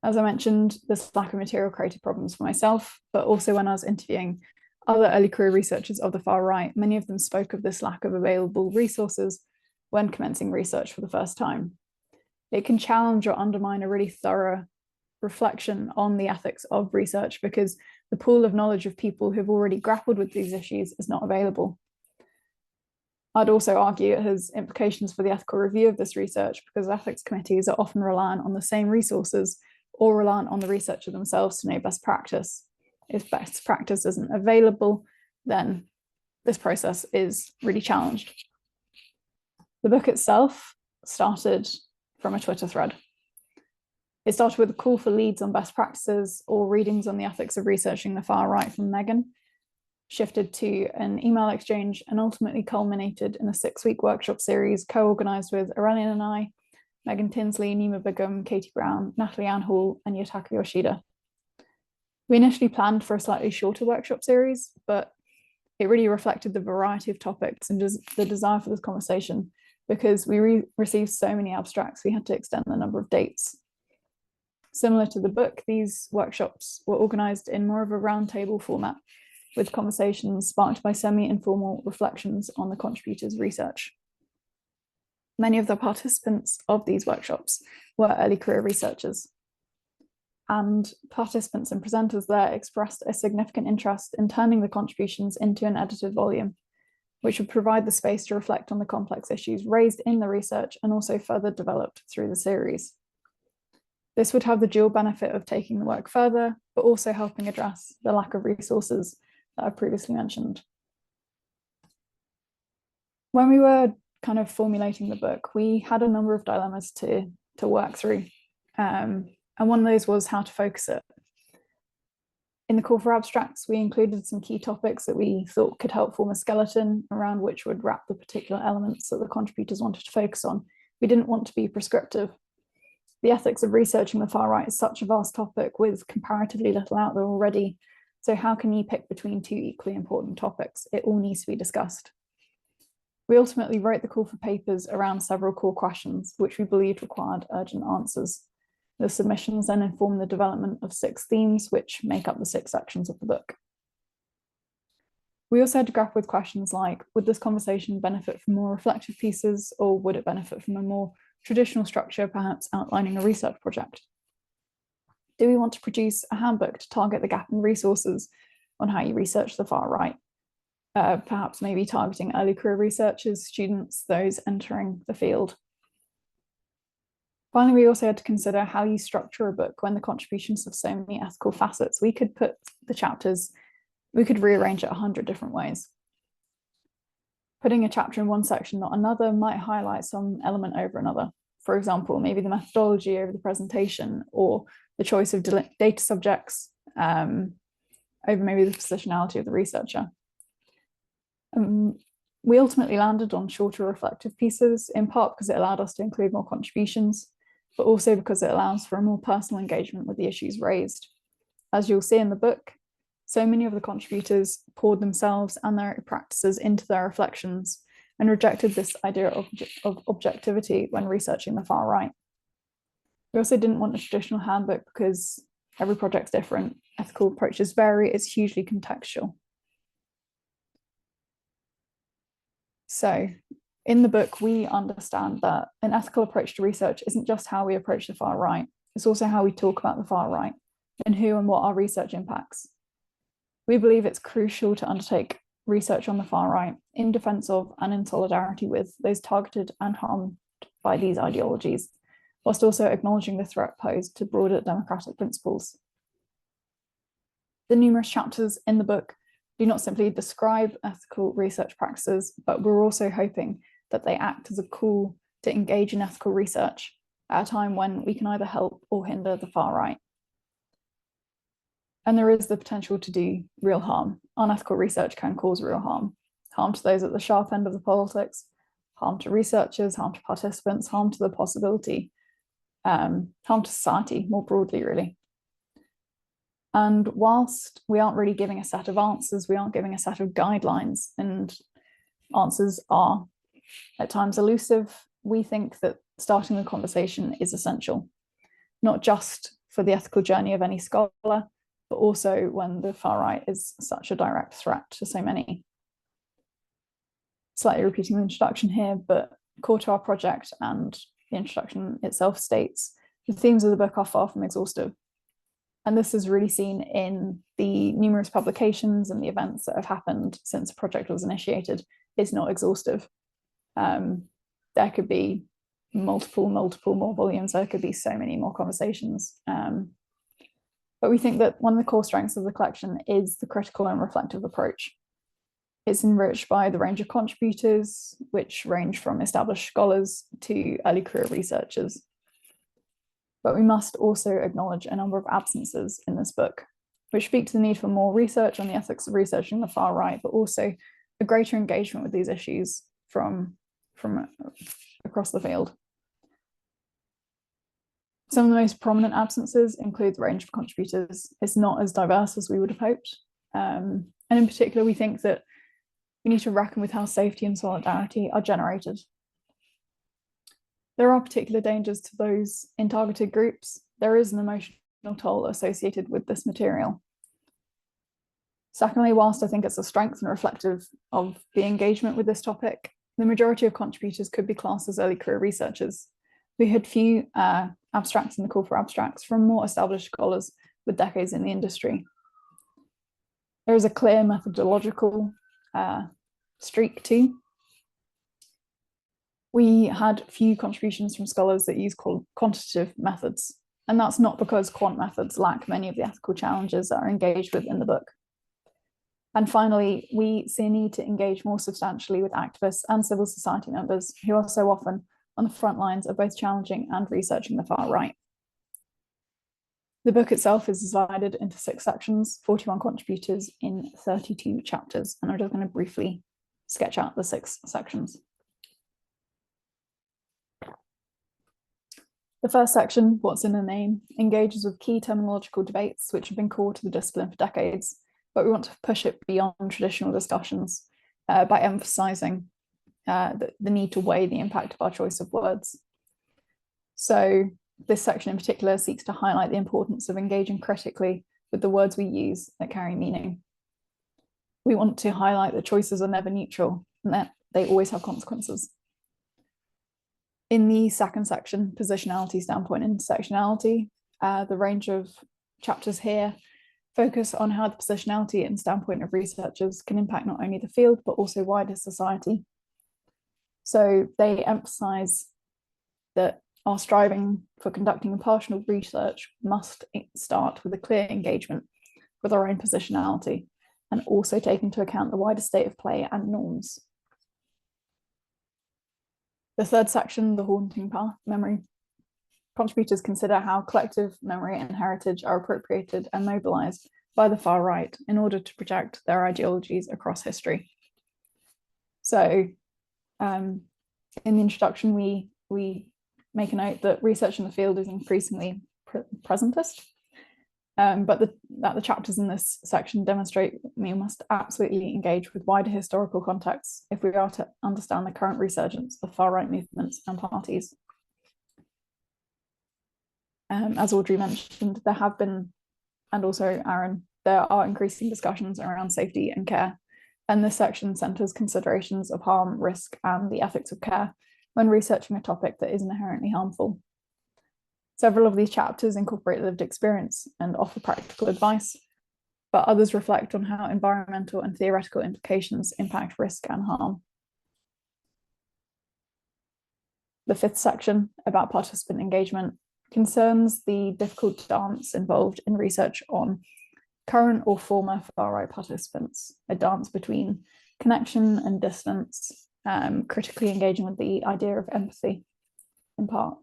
As I mentioned, this lack of material created problems for myself, but also when I was interviewing other early career researchers of the far right, many of them spoke of this lack of available resources when commencing research for the first time. It can challenge or undermine a really thorough reflection on the ethics of research because the pool of knowledge of people who've already grappled with these issues is not available. I'd also argue it has implications for the ethical review of this research because ethics committees are often reliant on the same resources or reliant on the researcher themselves to know best practice. If best practice isn't available, then this process is really challenged. The book itself started from a Twitter thread. It started with a call for leads on best practices or readings on the ethics of researching the far right from Meghan, shifted to an email exchange, and ultimately culminated in a 6-week workshop series co-organised with Aurelien and I, Meghan Tinsley, Nima Begum, Katie Braune, Natalie Ann Hall, and Yutaka Yoshida. We initially planned for a slightly shorter workshop series, but it really reflected the variety of topics and the desire for this conversation, because we received so many abstracts, we had to extend the number of dates. Similar to the book, these workshops were organised in more of a roundtable format, with conversations sparked by semi-informal reflections on the contributors' research. Many of the participants of these workshops were early career researchers, and participants and presenters there expressed a significant interest in turning the contributions into an edited volume, which would provide the space to reflect on the complex issues raised in the research and also further developed through the series. This would have the dual benefit of taking the work further, but also helping address the lack of resources that I've previously mentioned. When we were kind of formulating the book, we had a number of dilemmas to work through. And one of those was how to focus it. In the call for abstracts, we included some key topics that we thought could help form a skeleton around which would wrap the particular elements that the contributors wanted to focus on. We didn't want to be prescriptive. The ethics of researching the far right is such a vast topic with comparatively little out there already. So how can you pick between two equally important topics? It all needs to be discussed. We ultimately wrote the call for papers around several core questions, which we believed required urgent answers. The submissions then informed the development of 6 themes, which make up the 6 sections of the book. We also had to grapple with questions like, would this conversation benefit from more reflective pieces, or would it benefit from a more traditional structure, perhaps outlining a research project? Do we want to produce a handbook to target the gap in resources on how you research the far right? Perhaps maybe targeting early career researchers, students, those entering the field. Finally, we also had to consider how you structure a book when the contributions have so many ethical facets. We could put the chapters, we could rearrange it 100 different ways. Putting a chapter in one section, not another, might highlight some element over another. For example, maybe the methodology over the presentation, or the choice of data subjects over maybe the positionality of the researcher. We ultimately landed on shorter reflective pieces, in part because it allowed us to include more contributions, but also because it allows for a more personal engagement with the issues raised. As you'll see in the book, so many of the contributors poured themselves and their practices into their reflections and rejected this idea of objectivity when researching the far right. We also didn't want a traditional handbook because every project's different, ethical approaches vary, it's hugely contextual. So in the book, we understand that an ethical approach to research isn't just how we approach the far right, it's also how we talk about the far right and who and what our research impacts. We believe it's crucial to undertake research on the far right in defense of and in solidarity with those targeted and harmed by these ideologies, whilst also acknowledging the threat posed to broader democratic principles. The numerous chapters in the book do not simply describe ethical research practices, but we're also hoping that they act as a call to engage in ethical research at a time when we can either help or hinder the far right. And there is the potential to do real harm. Unethical research can cause real harm. Harm to those at the sharp end of the politics, harm to researchers, harm to participants, harm to the possibility, harm to society more broadly, really. And whilst we aren't really giving a set of answers, we aren't giving a set of guidelines, and answers are at times elusive, we think that starting the conversation is essential, not just for the ethical journey of any scholar, but also when the far right is such a direct threat to so many. Slightly repeating the introduction here, but core to our project, and the introduction itself states, the themes of the book are far from exhaustive. And this is really seen in the numerous publications and the events that have happened since the project was initiated. It's not exhaustive. There could be multiple more volumes. There could be so many more conversations. But we think that one of the core strengths of the collection is the critical and reflective approach. It's enriched by the range of contributors, which range from established scholars to early career researchers. But we must also acknowledge a number of absences in this book, which speak to the need for more research on the ethics of researching the far right, but also a greater engagement with these issues from across the field. Some of the most prominent absences include the range of contributors. It's not as diverse as we would have hoped. And in particular, we think that we need to reckon with how safety and solidarity are generated. There are particular dangers to those in targeted groups. There is an emotional toll associated with this material. Secondly, whilst I think it's a strength and reflective of the engagement with this topic, the majority of contributors could be classed as early career researchers. We had few abstracts in the call for abstracts from more established scholars with decades in the industry. There is a clear methodological streak too. We had few contributions from scholars that use quantitative methods, and that's not because quant methods lack many of the ethical challenges that are engaged with in the book. And finally, we see a need to engage more substantially with activists and civil society members who are so often on the front lines of both challenging and researching the far right. The book itself is divided into 6 sections, 41 contributors in 32 chapters, and I'm just going to briefly sketch out the 6 sections. The first section, What's in the Name, engages with key terminological debates which have been core to the discipline for decades, but we want to push it beyond traditional discussions by emphasising the need to weigh the impact of our choice of words. So this section in particular seeks to highlight the importance of engaging critically with the words we use that carry meaning. We want to highlight that choices are never neutral and that they always have consequences. In the second section, Positionality, Standpoint, and Intersectionality, the range of chapters here focus on how the positionality and standpoint of researchers can impact not only the field, but also wider society. So they emphasize that our striving for conducting impartial research must start with a clear engagement with our own positionality and also take into account the wider state of play and norms. The third section, The Haunting Path, Memory. Contributors consider how collective memory and heritage are appropriated and mobilized by the far right in order to project their ideologies across history. So in the introduction, we make a note that research in the field is increasingly presentist, but that the chapters in this section demonstrate we must absolutely engage with wider historical contexts if we are to understand the current resurgence of far-right movements and parties. As Audrey mentioned, there have been, and also Aaron, there are increasing discussions around safety and care, and this section centres considerations of harm, risk, and the ethics of care when researching a topic that is inherently harmful. Several of these chapters incorporate lived experience and offer practical advice, but others reflect on how environmental and theoretical implications impact risk and harm. The fifth section, about participant engagement, concerns the difficult dance involved in research on current or former far-right participants, a dance between connection and distance, critically engaging with the idea of empathy, in part.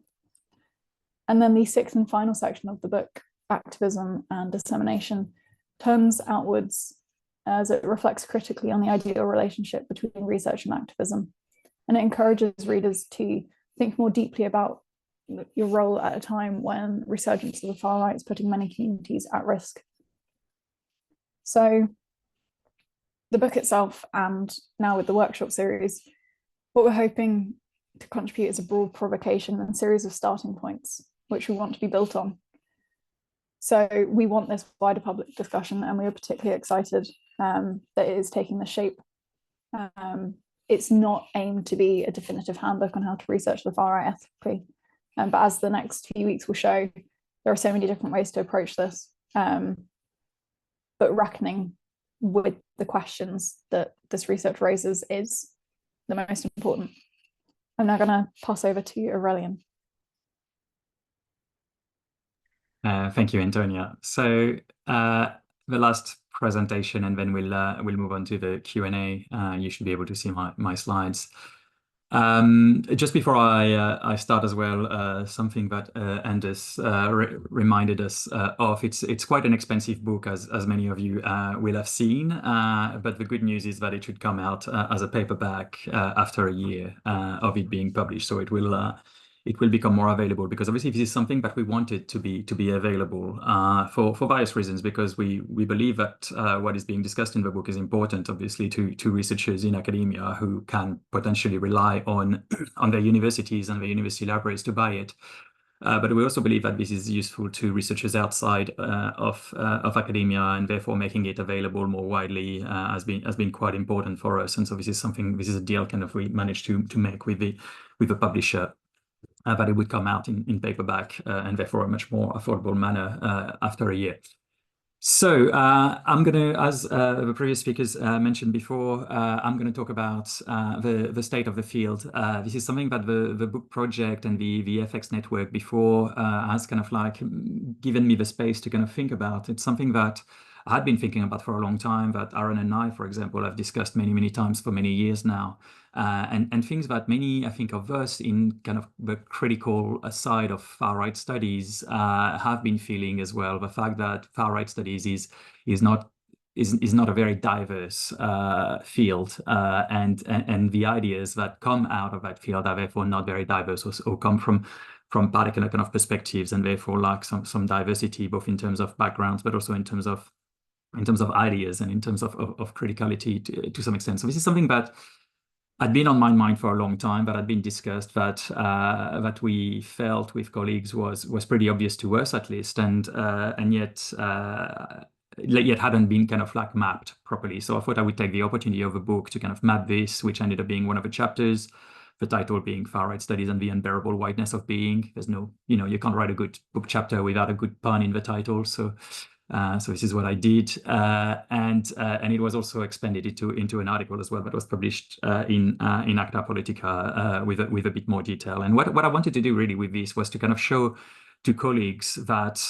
And then the sixth and final section of the book, Activism and Dissemination, turns outwards as it reflects critically on the ideal relationship between research and activism. And it encourages readers to think more deeply about your role at a time when resurgence of the far right is putting many communities at risk. So the book itself, and now with the workshop series, what we're hoping to contribute is a broad provocation and series of starting points, which we want to be built on. So we want this wider public discussion, and we are particularly excited that it is taking the shape. It's not aimed to be a definitive handbook on how to research the far right ethically. But as the next few weeks will show, there are so many different ways to approach this, but reckoning with the questions that this research raises is the most important. I'm now going to pass over to Aurelien. Thank you, Antonia. So the last presentation, and then we'll move on to the Q&A. You should be able to see my slides. Just before I start as well, something that Anders reminded us of, it's quite an expensive book, as many of you will have seen, but the good news is that it should come out as a paperback after a year of it being published, so it will become more available, because obviously this is something that we wanted to be available for various reasons, because we believe that what is being discussed in the book is important, obviously, to researchers in academia who can potentially rely on their universities and their university libraries to buy it. But we also believe that this is useful to researchers outside of academia, and therefore making it available more widely has been quite important for us. And so this is a deal kind of we managed to make with the publisher. But it would come out in paperback and therefore a much more affordable manner after a year. So I'm going to, as the previous speakers mentioned before, I'm going to talk about the state of the field. This is something that the book project and the FX network before has kind of like given me the space to kind of think about. It's something that I had been thinking about for a long time, that Aaron and I, for example, have discussed many times for many years now. And things that many, I think, of us in kind of the critical side of far-right studies have been feeling as well. The fact that far-right studies is not a very diverse field, and the ideas that come out of that field are therefore not very diverse, or come from particular kind of perspectives, and therefore lack some diversity, both in terms of backgrounds, but also in terms of ideas and in terms of criticality to some extent. So this is something that had been on my mind for a long time, but had been discussed, that we felt with colleagues was pretty obvious to us, at least, and yet hadn't been kind of like mapped properly. So I thought I would take the opportunity of a book to kind of map this, which ended up being one of the chapters, the title being Far-Right Studies and the Unbearable Whiteness of Being. There's no, you can't write a good book chapter without a good pun in the title. So this is what I did, and it was also expanded into an article as well that was published in Acta Politica with a bit more detail. And what I wanted to do really with this was to kind of show to colleagues that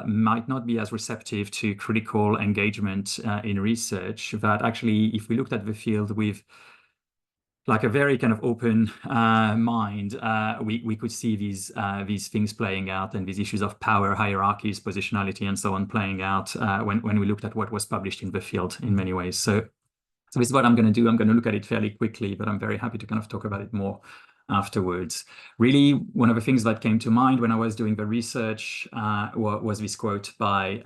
might not be as receptive to critical engagement in research, that actually, if we looked at the field with like a very kind of open mind, we could see these things playing out, and these issues of power, hierarchies, positionality, and so on playing out when we looked at what was published in the field in many ways. So this is what I'm going to do. I'm going to look at it fairly quickly, but I'm very happy to kind of talk about it more afterwards. Really, one of the things that came to mind when I was doing the research was this quote by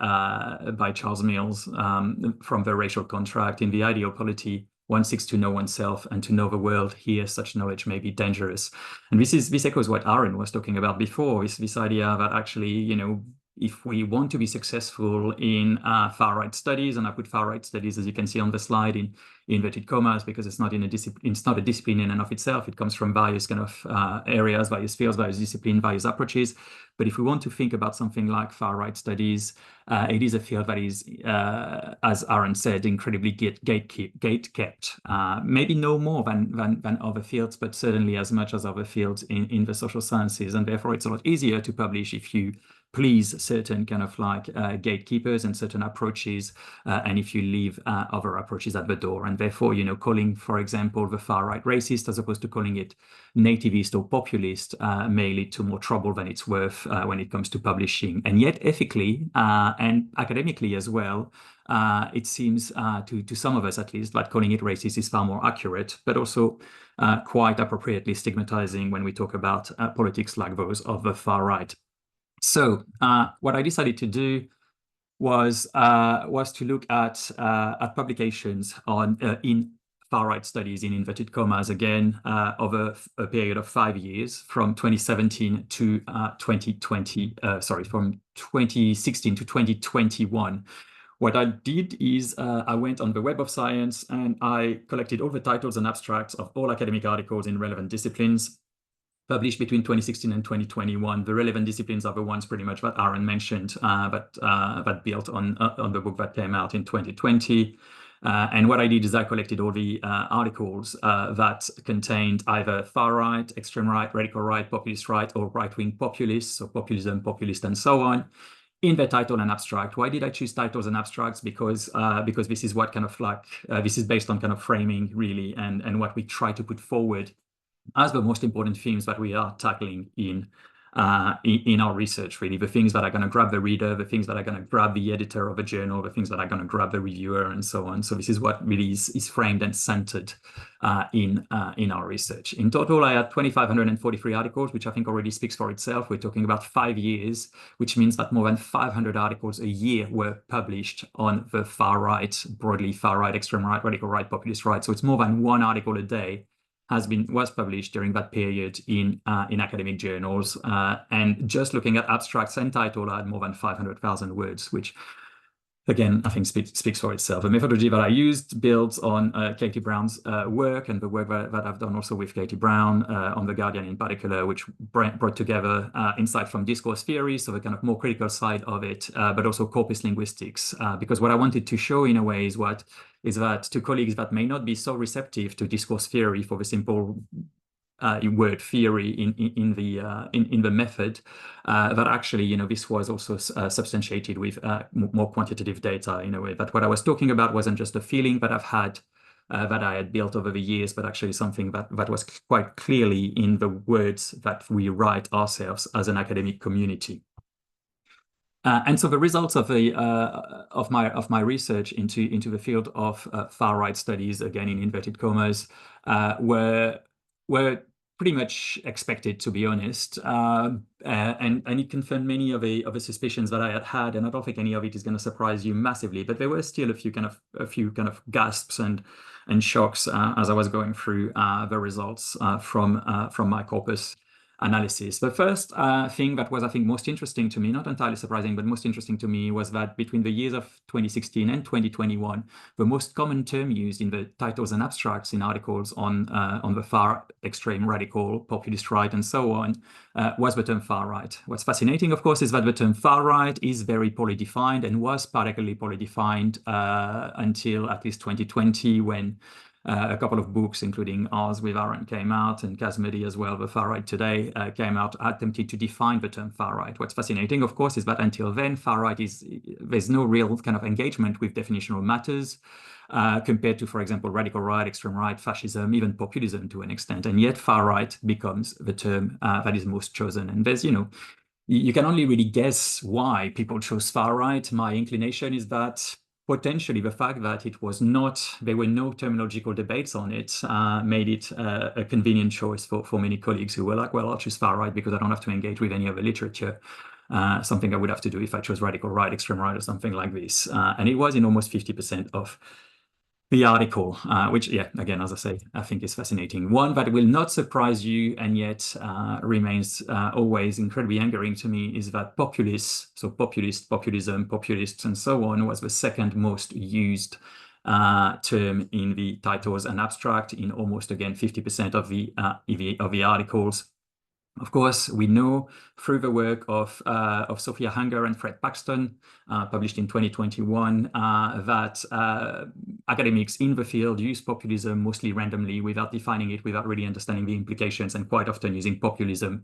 Charles Mills from The Racial Contract: "In the ideal polity, one seeks to know oneself and to know the world. Here, such knowledge may be dangerous." And this echoes what Aaron was talking about before, this idea that actually, if we want to be successful in far-right studies, and I put far-right studies, as you can see on the slide, in inverted commas, because it's not a discipline in and of itself. It comes from various kind of areas, various fields, various disciplines, various approaches. But if we want to think about something like far-right studies, it is a field that is, as Aaron said, incredibly gate-kept. Maybe no more than other fields, but certainly as much as other fields in the social sciences. And therefore, it's a lot easier to publish if you please certain kind of like gatekeepers and certain approaches, and if you leave other approaches at the door. And therefore, calling, for example, the far-right racist as opposed to calling it nativist or populist may lead to more trouble than it's worth when it comes to publishing. And yet ethically and academically as well, it seems to some of us at least that calling it racist is far more accurate, but also quite appropriately stigmatizing when we talk about politics like those of the far right. So what I decided to do was to look at publications in far-right studies, in inverted commas again, over a period of 5 years, from 2017 to 2020. From 2016 to 2021. What I did is I went on the Web of Science and I collected all the titles and abstracts of all academic articles in relevant disciplines published between 2016 and 2021. The relevant disciplines are the ones pretty much that Aaron mentioned, that built on the book that came out in 2020. And what I did is I collected all the articles that contained either far right, extreme right, radical right, populist right, or right-wing populists, so populism, populist, and so on, in the title and abstract. Why did I choose titles and abstracts? Because this is what kind of like, this is based on kind of framing really, and what we try to put forward as the most important themes that we are tackling in our research, really, the things that are going to grab the reader, the things that are going to grab the editor of a journal, the things that are going to grab the reviewer, and so on. So this is what really is framed and centered in our research. In total, I had 2,543 articles, which I think already speaks for itself. We're talking about 5 years, which means that more than 500 articles a year were published on the far right, broadly far right, extreme right, radical right, populist right. So it's more than 1 article a day was published during that period in academic journals. And just looking at abstracts and title, I had more than 500,000 words, which again, I think speaks for itself. The methodology that I used builds on Katie Braune's work and the work that I've done also with Katie Braune on The Guardian in particular, which brought together insight from discourse theory, so the kind of more critical side of it, but also corpus linguistics. Because what I wanted to show in a way is that to colleagues that may not be so receptive to discourse theory for the simple word theory in the method, that actually, this was also substantiated with more quantitative data in a way. That what I was talking about wasn't just a feeling that I've had, that I had built over the years, but actually something that was quite clearly in the words that we write ourselves as an academic community. And so the results of my research into the field of far right studies, again in inverted commas, were pretty much expected, to be honest, and it confirmed many of the suspicions that I had, and I don't think any of it is going to surprise you massively. But there were still a few kind of gasps and shocks as I was going through the results from my corpus analysis. The first thing that was, I think, most interesting to me, not entirely surprising, but most interesting to me, was that between the years of 2016 and 2021, the most common term used in the titles and abstracts in articles on the far extreme radical populist right and so on was the term far right. What's fascinating, of course, is that the term far right is very poorly defined and was particularly poorly defined until at least 2020, when a couple of books, including ours with Aaron, came out, and Kazmedi as well, The Far Right Today, came out, attempted to define the term far right. What's fascinating, of course, is that until then, far right there's no real kind of engagement with definitional matters compared to, for example, radical right, extreme right, fascism, even populism to an extent. And yet far right becomes the term that is most chosen. And there's, you can only really guess why people chose far right. My inclination is that potentially the fact that there were no terminological debates on it made it a convenient choice for many colleagues who were like, well, I'll choose far right because I don't have to engage with any of the literature, something I would have to do if I chose radical right, extreme right, or something like this. And it was in almost 50% of the article, which, yeah, again, as I say, I think is fascinating. One that will not surprise you and yet remains always incredibly angering to me is that populists, so populist, populism, populists, and so on, was the second most used term in the titles and abstract in almost, again, 50% of the articles. Of course, we know through the work of Sophia Hanger and Fred Paxton, published in 2021, that academics in the field use populism mostly randomly, without defining it, without really understanding the implications, and quite often using populism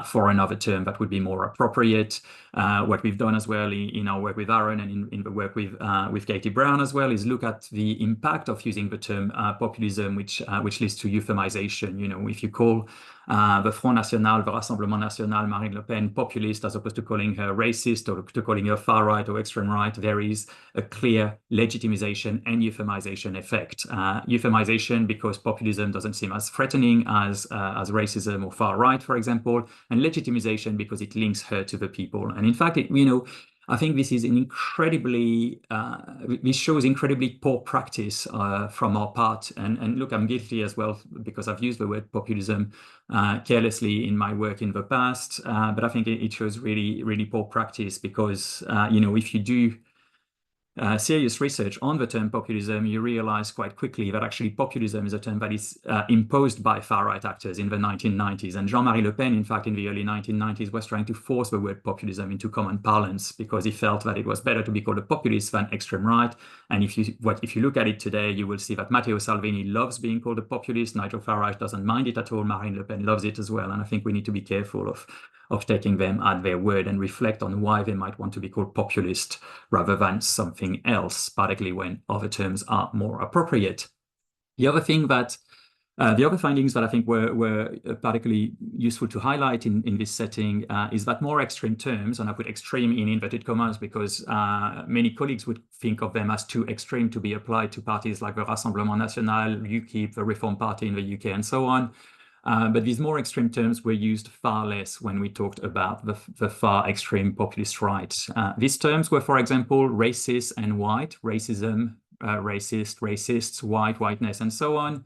for another term that would be more appropriate. What we've done as well in our work with Aaron and in the work with Katie Braune as well is look at the impact of using the term populism, which leads to euphemization. If you call the Front National, the Rassemblement National, Marine Le Pen populist, as opposed to calling her racist or to calling her far right or extreme right, there is a clear legitimization and euphemization effect. Euphemization because populism doesn't seem as threatening as racism or far right, for example, and legitimization because it links her to the people. And in fact, I think this is this shows incredibly poor practice from our part. And look, I'm guilty as well because I've used the word populism carelessly in my work in the past. But I think it shows really, really poor practice because, if you do serious research on the term populism, you realize quite quickly that actually populism is a term that is imposed by far-right actors in the 1990s. And Jean-Marie Le Pen, in fact, in the early 1990s, was trying to force the word populism into common parlance because he felt that it was better to be called a populist than extreme right. And if you look at it today, you will see that Matteo Salvini loves being called a populist. Nigel Farage doesn't mind it at all. Marine Le Pen loves it as well. And I think we need to be careful of taking them at their word and reflect on why they might want to be called populist rather than something else, particularly when other terms are more appropriate. The other thing that the other findings that I think were particularly useful to highlight in this setting is that more extreme terms, and I put extreme in inverted commas because many colleagues would think of them as too extreme to be applied to parties like the Rassemblement National, UKIP, the Reform Party in the UK, and so on. But these more extreme terms were used far less when we talked about the far extreme populist right. These terms were, for example, racist and white, racism, racist, racists, white, whiteness, and so on.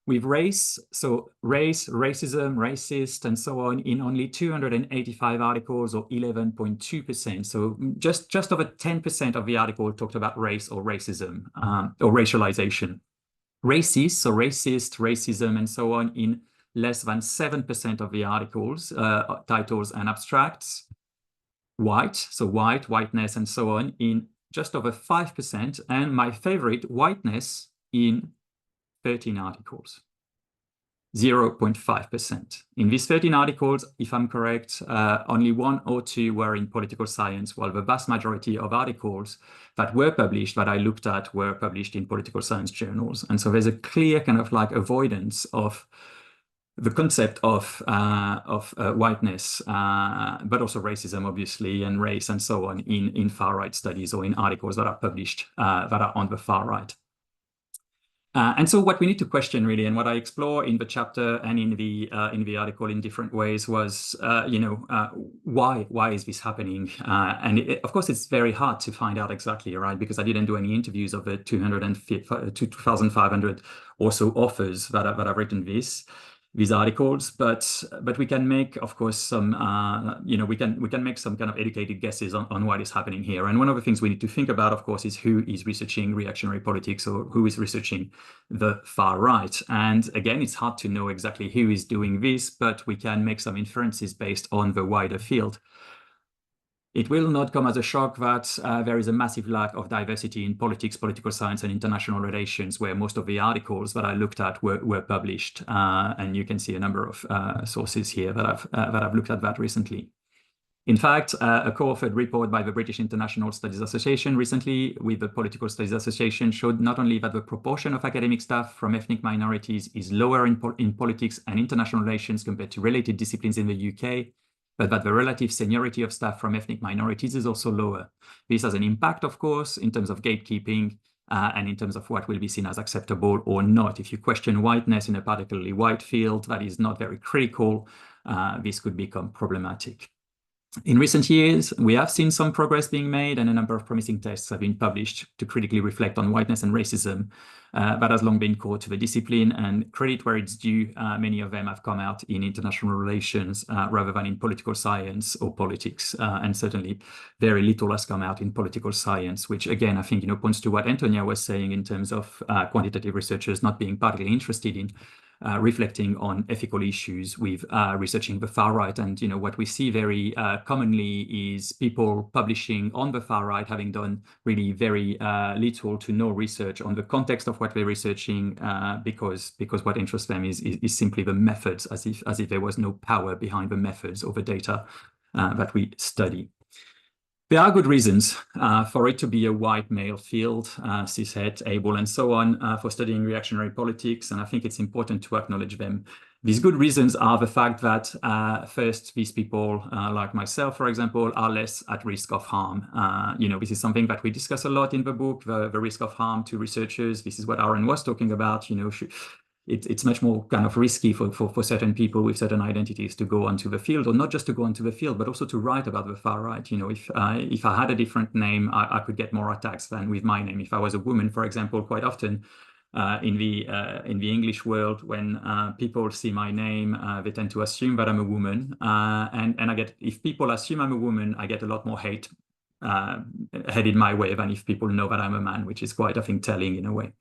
With race, so race, racism, racist, and so on in only 285 articles, or 11.2%. So just over 10% of the article talked about race or racism or racialization. Racist, so racist, racism, and so on in less than 7% of the articles, titles and abstracts. White, so white, whiteness, and so on in just over 5%. And my favorite, whiteness, in 13 articles, 0.5%. In these 13 articles, if I'm correct, only 1 or 2 were in political science, while the vast majority of articles that were published, that I looked at, were published in political science journals. And so there's a clear kind of like avoidance of the concept of whiteness, but also racism, obviously, and race, and so on in far-right studies or in articles that are published that are on the far right. And so what we need to question really, and what I explore in the chapter and in the article in different ways was, why is this happening? And of course, it's very hard to find out exactly, right? Because I didn't do any interviews of the 2,500 or so authors that have written these articles, but we can make, of course, some we can make some kind of educated guesses on what is happening here. And one of the things we need to think about, of course, is who is researching reactionary politics, or who is researching the far right. And again, it's hard to know exactly who is doing this, but we can make some inferences based on the wider field. It will not come as a shock that there is a massive lack of diversity in politics, political science, and international relations, where most of the articles that I looked at were published. And you can see a number of sources here that I've looked at that recently. In fact, a co-authored report by the British International Studies Association recently with the Political Studies Association showed not only that the proportion of academic staff from ethnic minorities is lower in politics and international relations compared to related disciplines in the UK, but that the relative seniority of staff from ethnic minorities is also lower. This has an impact, of course, in terms of gatekeeping and in terms of what will be seen as acceptable or not. If you question whiteness in a particularly white field that is not very critical, this could become problematic. In recent years, we have seen some progress being made, and a number of promising tests have been published to critically reflect on whiteness and racism. That has long been core to the discipline, and credit where it's due, many of them have come out in international relations rather than in political science or politics. And certainly very little has come out in political science, which again, I think, points to what Antonia was saying in terms of quantitative researchers not being particularly interested in reflecting on ethical issues with researching the far right. And what we see very commonly is people publishing on the far right having done really very little to no research on the context of what they're researching, because what interests them is simply the methods, as if there was no power behind the methods or the data that we study. There are good reasons for it to be a white male field, cishet, able, and so on, for studying reactionary politics, and I think it's important to acknowledge them. These good reasons are the fact that, first, these people, like myself, for example, are less at risk of harm. This is something that we discuss a lot in the book, the risk of harm to researchers. This is what Aaron was talking about. It's much more kind of risky for certain people with certain identities to go onto the field, or not just to go onto the field, but also to write about the far right. If I had a different name, I could get more attacks than with my name. If I was a woman, for example, quite often in the English world, when people see my name, they tend to assume that I'm a woman, and if people assume I'm a woman, I get a lot more hate headed my way than if people know that I'm a man, which is quite, I think, telling in a way.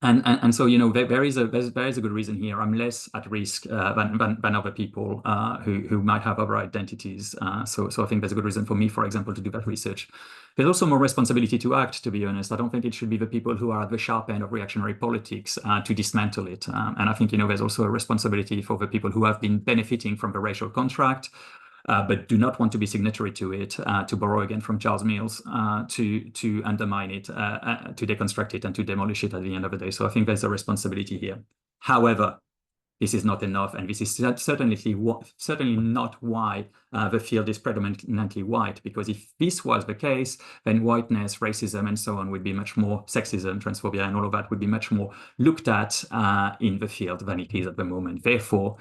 And so, you know, there is a good reason here. I'm less at risk than other people who might have other identities. So I think there's a good reason for me, for example, to do that research. There's also more responsibility to act, to be honest. I don't think it should be the people who are at the sharp end of reactionary politics to dismantle it. And I think, you know, there's also a responsibility for the people who have been benefiting from the racial contract, but do not want to be signatory to it, to borrow again from Charles Mills, to undermine it, to deconstruct it, and to demolish it at the end of the day. So I think there's a responsibility here. However, this is not enough, and this is certainly not why the field is predominantly white, because if this was the case, then whiteness, racism, and so on would be much more, sexism, transphobia, and all of that would be much more looked at in the field than it is at the moment. Therefore,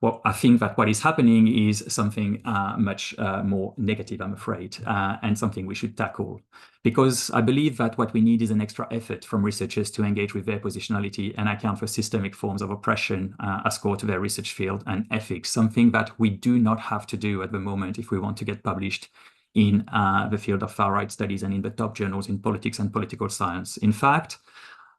well, I think that what is happening is something much more negative, I'm afraid, and something we should tackle. Because I believe that what we need is an extra effort from researchers to engage with their positionality and account for systemic forms of oppression as core to their research field and ethics, something that we do not have to do at the moment if we want to get published in the field of far-right studies and in the top journals in politics and political science. In fact,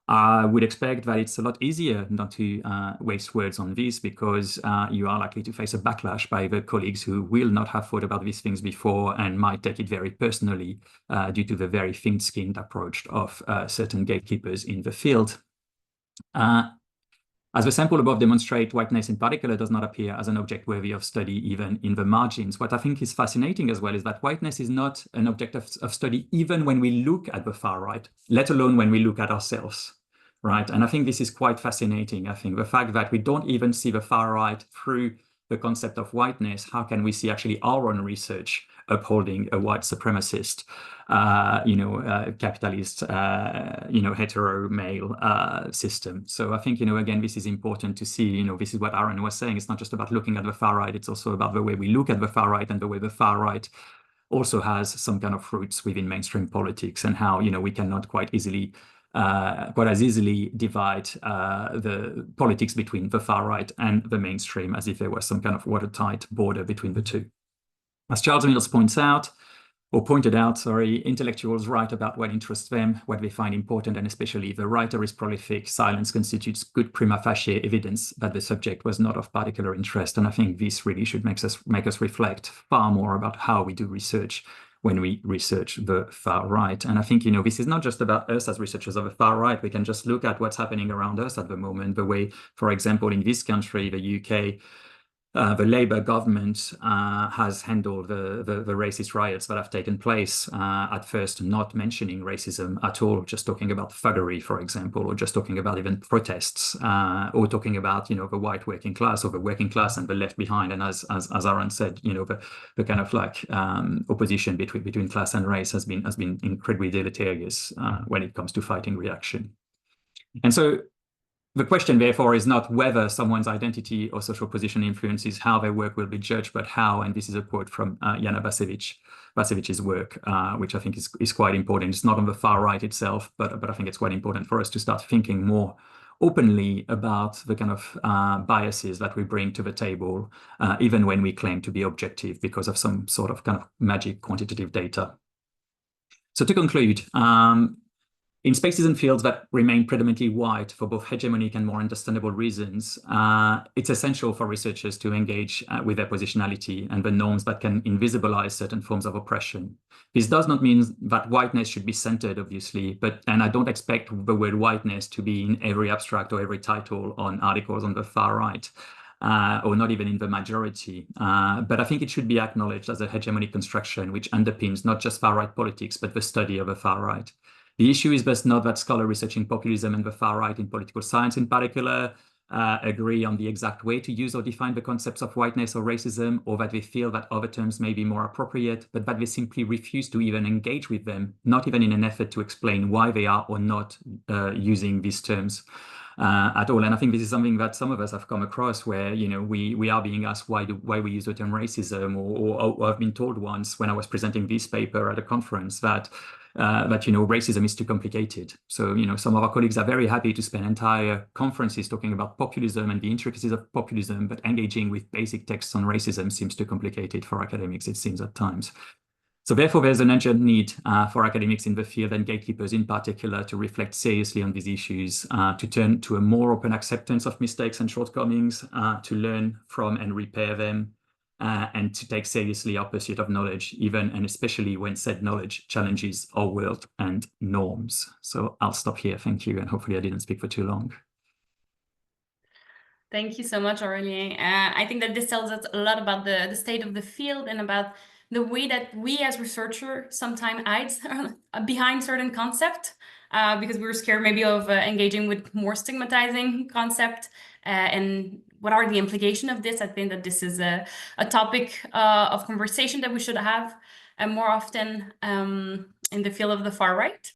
I would expect that it's a lot easier not to waste words on this, because you are likely to face a backlash by the colleagues who will not have thought about these things before and might take it very personally due to the very thin-skinned approach of certain gatekeepers in the field. As the sample above demonstrate, whiteness in particular does not appear as an object worthy of study even in the margins. What I think is fascinating as well is that whiteness is not an object of study even when we look at the far right, let alone when we look at ourselves, right? And I think this is quite fascinating. I think the fact that we don't even see the far right through the concept of whiteness, how can we see actually our own research upholding a white supremacist, capitalist, hetero male system? So I think, again, this is important to see. This is what Aaron was saying. It's not just about looking at the far right. It's also about the way we look at the far right and the way the far right also has some kind of roots within mainstream politics, and how, we cannot quite as easily divide the politics between the far right and the mainstream as if there was some kind of watertight border between the two. As Charles Mills pointed out, intellectuals write about what interests them, what they find important, and especially if the writer is prolific, silence constitutes good prima facie evidence that the subject was not of particular interest. And I think this really should make us reflect far more about how we do research when we research the far right. And I think, this is not just about us as researchers of the far right. We can just look at what's happening around us at the moment, the way, for example, in this country, the UK, the Labour government has handled the racist riots that have taken place, at first not mentioning racism at all, just talking about thuggery, for example, or just talking about even protests, or talking about, the white working class, or the working class and the left behind. And as Aaron said, the kind of like opposition between class and race has been incredibly deleterious when it comes to fighting reaction. And so the question, therefore, is not whether someone's identity or social position influences how their work will be judged, but how. And this is a quote from Jana Basevich's work, which I think is quite important. It's not on the far right itself, but I think it's quite important for us to start thinking more openly about the kind of biases that we bring to the table, even when we claim to be objective because of some sort of kind of magic quantitative data. So to conclude, in spaces and fields that remain predominantly white for both hegemonic and more understandable reasons, it's essential for researchers to engage with their positionality and the norms that can invisibilize certain forms of oppression. This does not mean that whiteness should be centered, obviously, and I don't expect the word whiteness to be in every abstract or every title on articles on the far right, or not even in the majority. But I think it should be acknowledged as a hegemonic construction which underpins not just far-right politics, but the study of the far right. The issue is thus not that scholars researching populism and the far right in political science in particular agree on the exact way to use or define the concepts of whiteness or racism, or that they feel that other terms may be more appropriate, but that they simply refuse to even engage with them, not even in an effort to explain why they are or not using these terms at all. And I think this is something that some of us have come across, where we are being asked why we use the term racism, or I've been told once when I was presenting this paper at a conference that racism is too complicated. So some of our colleagues are very happy to spend entire conferences talking about populism and the intricacies of populism, but engaging with basic texts on racism seems too complicated for academics, it seems at times. So therefore, there's an urgent need for academics in the field and gatekeepers in particular to reflect seriously on these issues, to turn to a more open acceptance of mistakes and shortcomings, to learn from and repair them, and to take seriously our pursuit of knowledge, even and especially when said knowledge challenges our world and norms. So I'll stop here. Thank you. And hopefully I didn't speak for too long. Thank you so much, Aurelien. I think that this tells us a lot about the state of the field and about the way that we as researchers sometimes hide behind certain concept because we're scared maybe of engaging with more stigmatizing concept. And what are the implications of this? I think that this is a topic of conversation that we should have more often in the field of the far right.